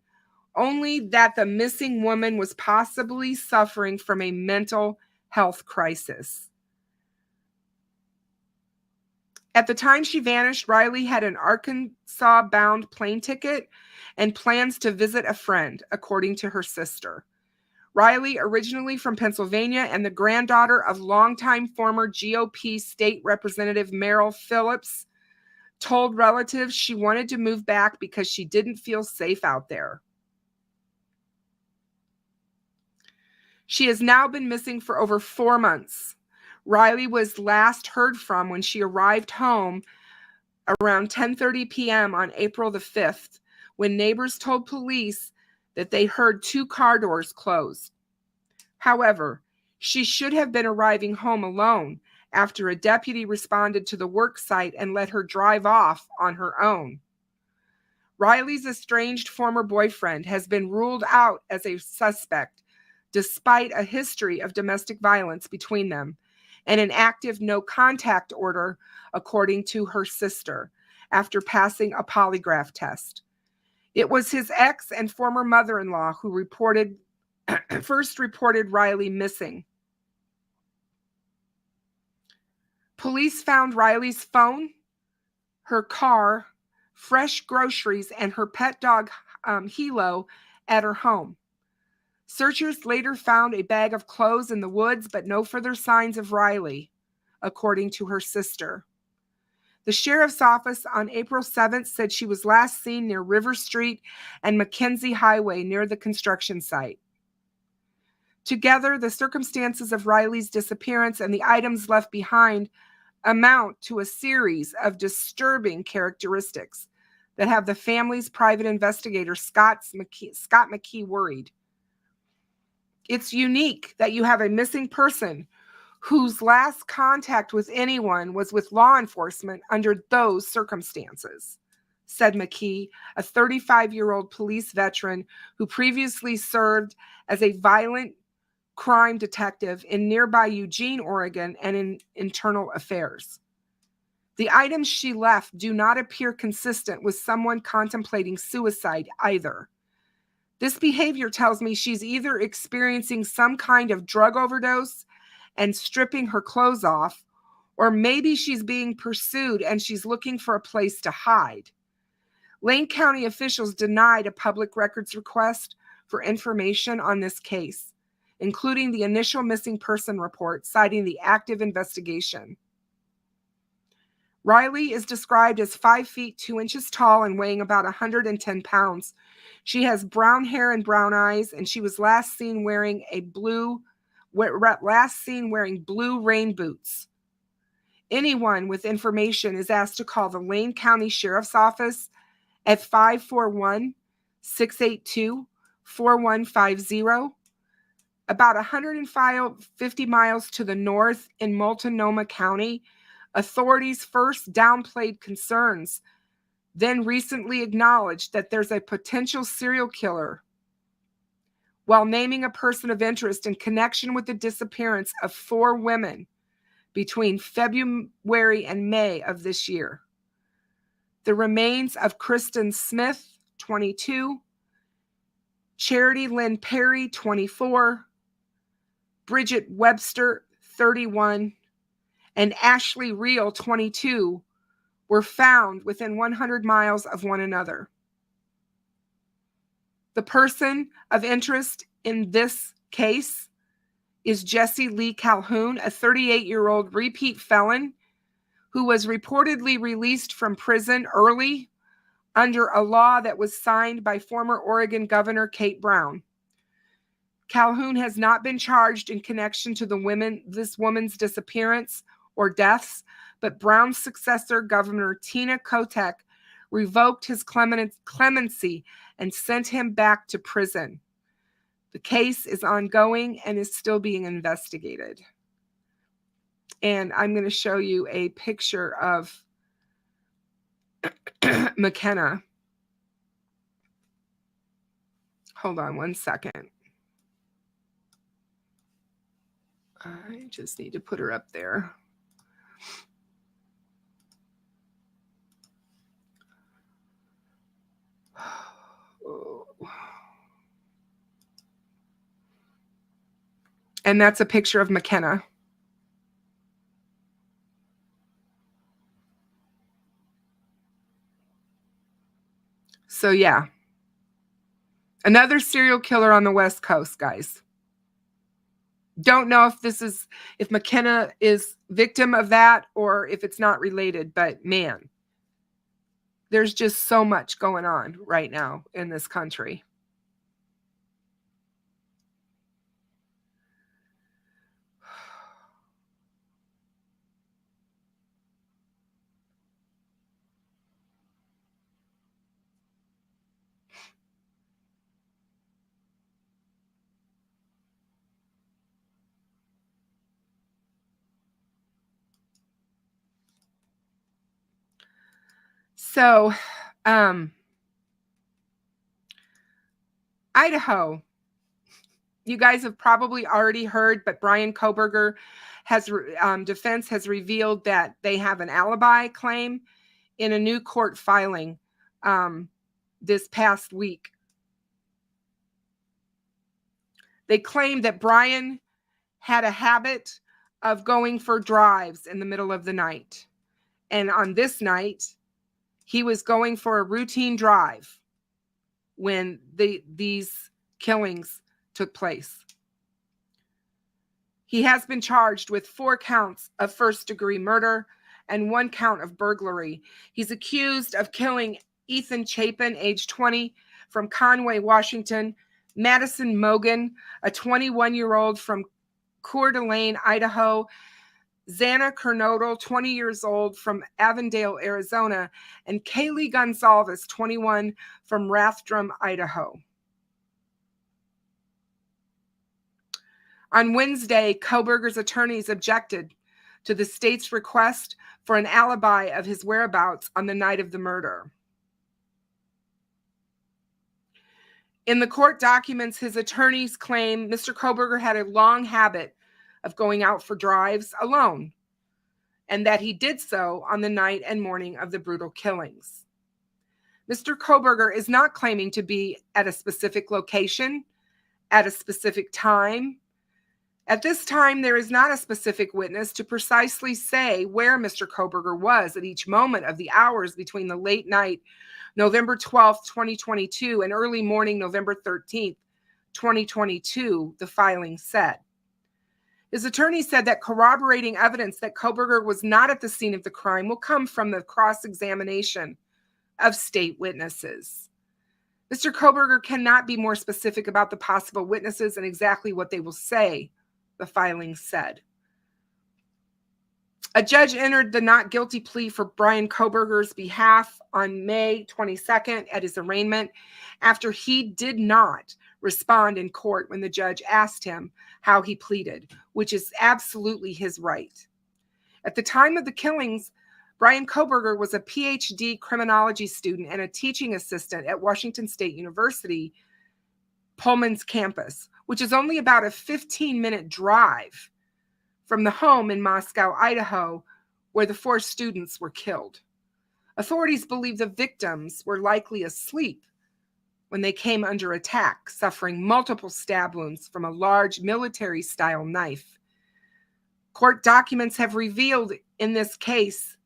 only that the missing woman was possibly suffering from a mental health crisis. At the time she vanished, Riley had an Arkansas-bound plane ticket and plans to visit a friend, according to her sister. Riley, originally from Pennsylvania and the granddaughter of longtime former GOP state representative Merrill Phillips, told relatives she wanted to move back because she didn't feel safe out there. She has now been missing for over 4 months. Riley was last heard from when she arrived home around 10:30 p.m. on April the 5th, when neighbors told police that they heard 2 car doors close. However, she should have been arriving home alone after a deputy responded to the work site and let her drive off on her own. Riley's estranged former boyfriend has been ruled out as a suspect, despite a history of domestic violence between them and an active no-contact order, according to her sister, after passing a polygraph test. It was his ex and former mother-in-law who first reported Riley missing. Police found Riley's phone, her car, fresh groceries, and her pet dog, Hilo, at her home. Searchers later found a bag of clothes in the woods, but no further signs of Riley, according to her sister. The sheriff's office on April 7th said she was last seen near River Street and Mackenzie Highway near the construction site. Together, the circumstances of Riley's disappearance and the items left behind amount to a series of disturbing characteristics that have the family's private investigator, Scott McKee, worried. It's unique that you have a missing person whose last contact with anyone was with law enforcement under those circumstances, said McKee, a 35-year-old police veteran who previously served as a violent crime detective in nearby Eugene, Oregon, and in internal affairs. The items she left do not appear consistent with someone contemplating suicide either. This behavior tells me she's either experiencing some kind of drug overdose and stripping her clothes off, or maybe she's being pursued and she's looking for a place to hide. Lane County officials denied a public records request for information on this case, including the initial missing person report, citing the active investigation. Riley is described as 5 feet 2 inches tall and weighing about 110 pounds. She has brown hair and brown eyes, and she was last seen wearing blue rain boots. Anyone with information is asked to call the Lane County Sheriff's Office at 541-682-4150. About 150 miles to the north in Multnomah County, authorities first downplayed concerns, then recently acknowledged that there's a potential serial killer, while naming a person of interest in connection with the disappearance of 4 women between February and May of this year. The remains of Kristen Smith, 22, Charity Lynn Perry, 24, Bridget Webster, 31, and Ashley Reel, 22, were found within 100 miles of one another. The person of interest in this case is Jesse Lee Calhoun, a 38-year-old repeat felon who was reportedly released from prison early under a law that was signed by former Oregon Governor Kate Brown. Calhoun has not been charged in connection to this woman's disappearance or deaths, but Brown's successor, Governor Tina Kotek, revoked his clemency and sent him back to prison. The case is ongoing and is still being investigated. And I'm going to show you a picture of McKenna. Hold on one second. I just need to put her up there. And that's a picture of McKenna. So yeah, another serial killer on the West Coast, guys. Don't know if McKenna is victim of that or if it's not related, but man, there's just so much going on right now in this country. So, Idaho, you guys have probably already heard, but Brian Kohberger defense has revealed that they have an alibi claim in a new court filing this past week. They claimed that Brian had a habit of going for drives in the middle of the night. And on this night, he was going for a routine drive when these killings took place. He has been charged with 4 counts of first-degree murder and 1 count of burglary. He's accused of killing Ethan Chapin, age 20, from Conway, Washington, Madison Mogan, a 21-year-old from Coeur d'Alene, Idaho, Xana Kernodle, 20 years old, from Avondale, Arizona, and Kaylee Gonzalez, 21, from Rathdrum, Idaho. On Wednesday, Kohberger's attorneys objected to the state's request for an alibi of his whereabouts on the night of the murder. In the court documents, his attorneys claim Mr. Kohberger had a long habit of going out for drives alone and that he did so on the night and morning of the brutal killings. Mr. Kohberger is not claiming to be at a specific location, at a specific time. At this time, there is not a specific witness to precisely say where Mr. Kohberger was at each moment of the hours between the late night, November 12th, 2022, and early morning, November 13th, 2022, the filing said. His attorney said that corroborating evidence that Kohberger was not at the scene of the crime will come from the cross-examination of state witnesses. Mr. Kohberger cannot be more specific about the possible witnesses and exactly what they will say, the filing said. A judge entered the not guilty plea for Brian Kohberger's behalf on May 22nd at his arraignment after he did not respond in court when the judge asked him how he pleaded, which is absolutely his right. At the time of the killings, Brian Kohberger was a PhD criminology student and a teaching assistant at Washington State University, Pullman's campus, which is only about a 15-minute drive from the home in Moscow, Idaho, where the 4 students were killed. Authorities believe the victims were likely asleep when they came under attack, suffering multiple stab wounds from a large military-style knife. Court documents have revealed in this case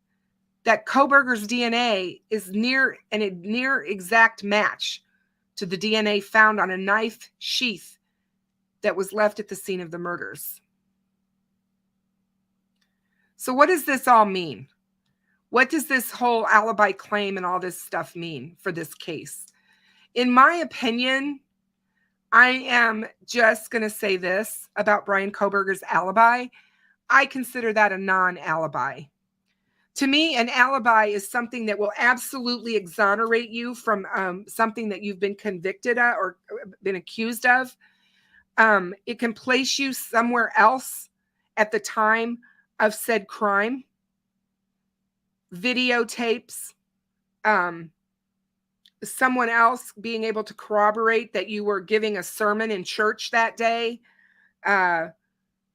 that Kohberger's DNA is a near exact match to the DNA found on a knife sheath that was left at the scene of the murders. So what does this all mean? What does this whole alibi claim and all this stuff mean for this case? In my opinion, I am just going to say this about Brian Kohberger's alibi. I consider that a non-alibi. To me, an alibi is something that will absolutely exonerate you from something that you've been convicted of or been accused of. It can place you somewhere else at the time of said crime. Videotapes, someone else being able to corroborate that you were giving a sermon in church that day.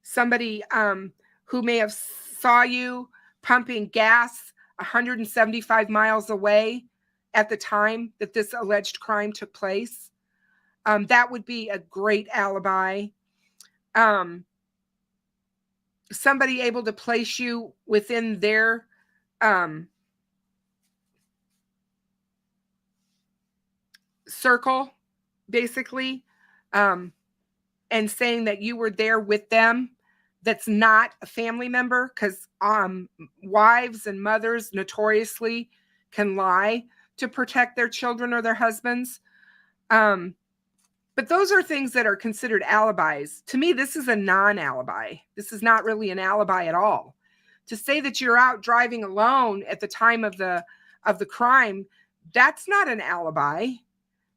Somebody who may have saw you pumping gas 175 miles away at the time that this alleged crime took place. That would be a great alibi. Somebody able to place you within their circle, basically, and saying that you were there with them. That's not a family member, because wives and mothers notoriously can lie to protect their children or their husbands. But those are things that are considered alibis. To me, this is a non-alibi. This is not really an alibi at all. To say that you're out driving alone at the time of the crime, that's not an alibi.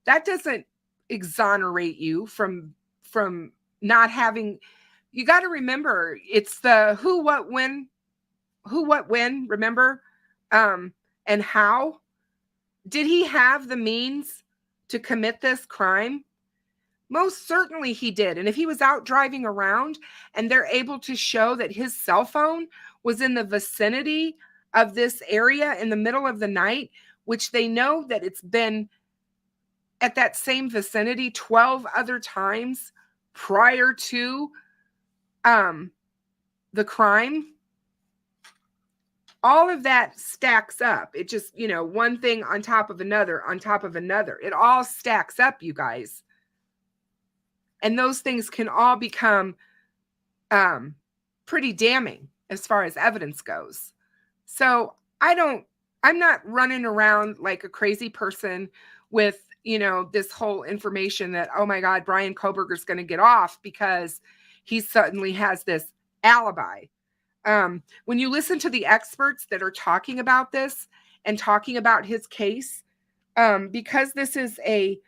That doesn't exonerate you from not having. You got to remember, it's the who, what, when, remember? And how? Did he have the means to commit this crime? Most certainly he did. And if he was out driving around and they're able to show that his cell phone was in the vicinity of this area in the middle of the night, which they know that it's been at that same vicinity 12 other times prior to the crime, all of that stacks up. It just, one thing on top of another, on top of another. It all stacks up, you guys. And those things can all become pretty damning as far as evidence goes. So I'm not running around like a crazy person with, this whole information that, oh my God, Brian Kohberger's going to get off because he suddenly has this alibi. When you listen to the experts that are talking about this and talking about his case, because this is a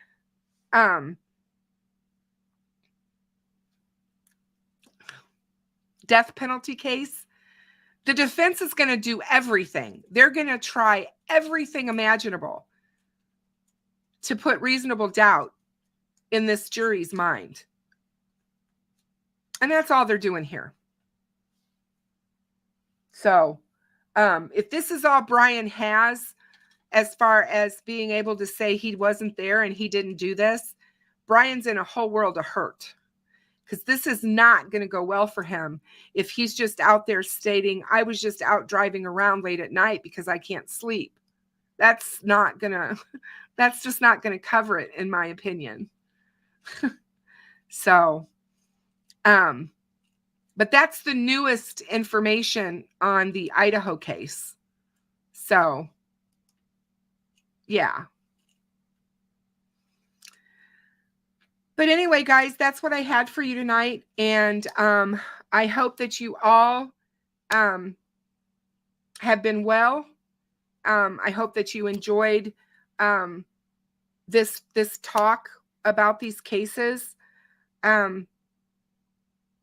death penalty case, the defense is going to do everything. They're going to try everything imaginable to put reasonable doubt in this jury's mind. And that's all they're doing here. So If this is all Brian has, as far as being able to say he wasn't there and he didn't do this, Brian's in a whole world of hurt, because this is not going to go well for him if he's just out there stating, I was just out driving around late at night because I can't sleep. That's just not going to cover it, in my opinion. So, but that's the newest information on the Idaho case. So, yeah. But anyway, guys, that's what I had for you tonight. And I hope that you all have been well. I hope that you enjoyed this talk about these cases.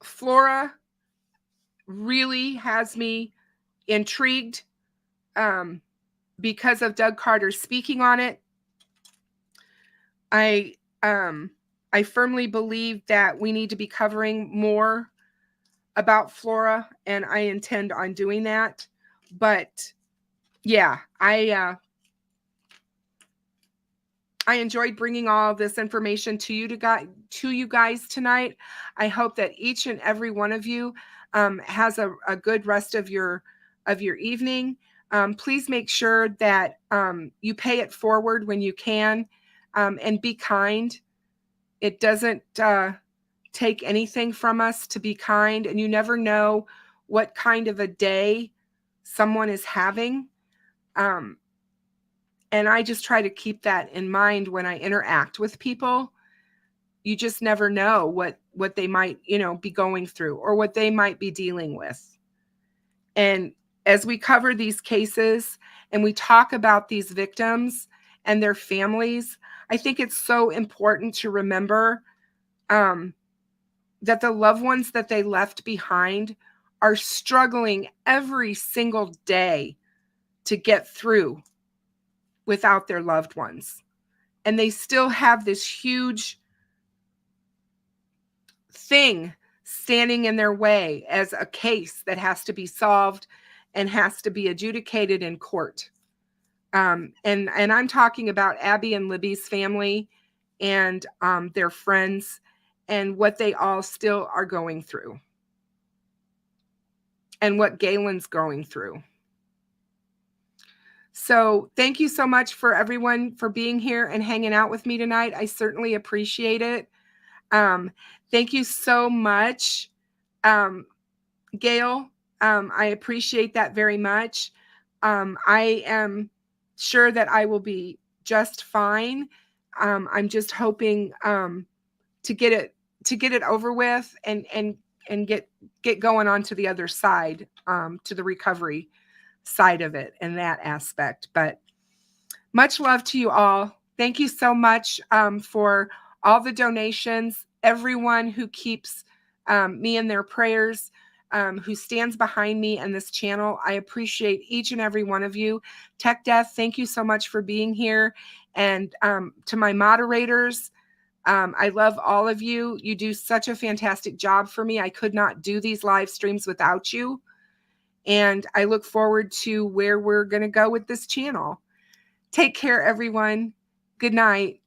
Flora really has me intrigued because of Doug Carter speaking on it. I firmly believe that we need to be covering more about Flora, and I intend on doing that. But yeah, I enjoyed bringing all this information to you guys tonight. I hope that each and every one of you has a good rest of your evening. Please make sure that you pay it forward when you can, and be kind. It doesn't take anything from us to be kind, and you never know what kind of a day someone is having. And I just try to keep that in mind when I interact with people. You just never know what they might, be going through or what they might be dealing with. And as we cover these cases and we talk about these victims and their families, I think it's so important to remember that the loved ones that they left behind are struggling every single day to get through without their loved ones. And they still have this huge thing standing in their way as a case that has to be solved and has to be adjudicated in court. And I'm talking about Abby and Libby's family and their friends and what they all still are going through and what Galen's going through. So thank you so much for everyone for being here and hanging out with me tonight. I certainly appreciate it. Thank you so much, Gail. I appreciate that very much. I am sure that I will be just fine. I'm just hoping to get it over with and get going on to the other side, to the recovery side of it and that aspect. But much love to you all. Thank you so much for all the donations, everyone who keeps me in their prayers, who stands behind me and this channel. I appreciate each and every one of you. Tech Death, thank you so much for being here. And to my moderators, I love all of you. You do such a fantastic job for me. I could not do these live streams without you. And I look forward to where we're going to go with this channel. Take care, everyone. Good night.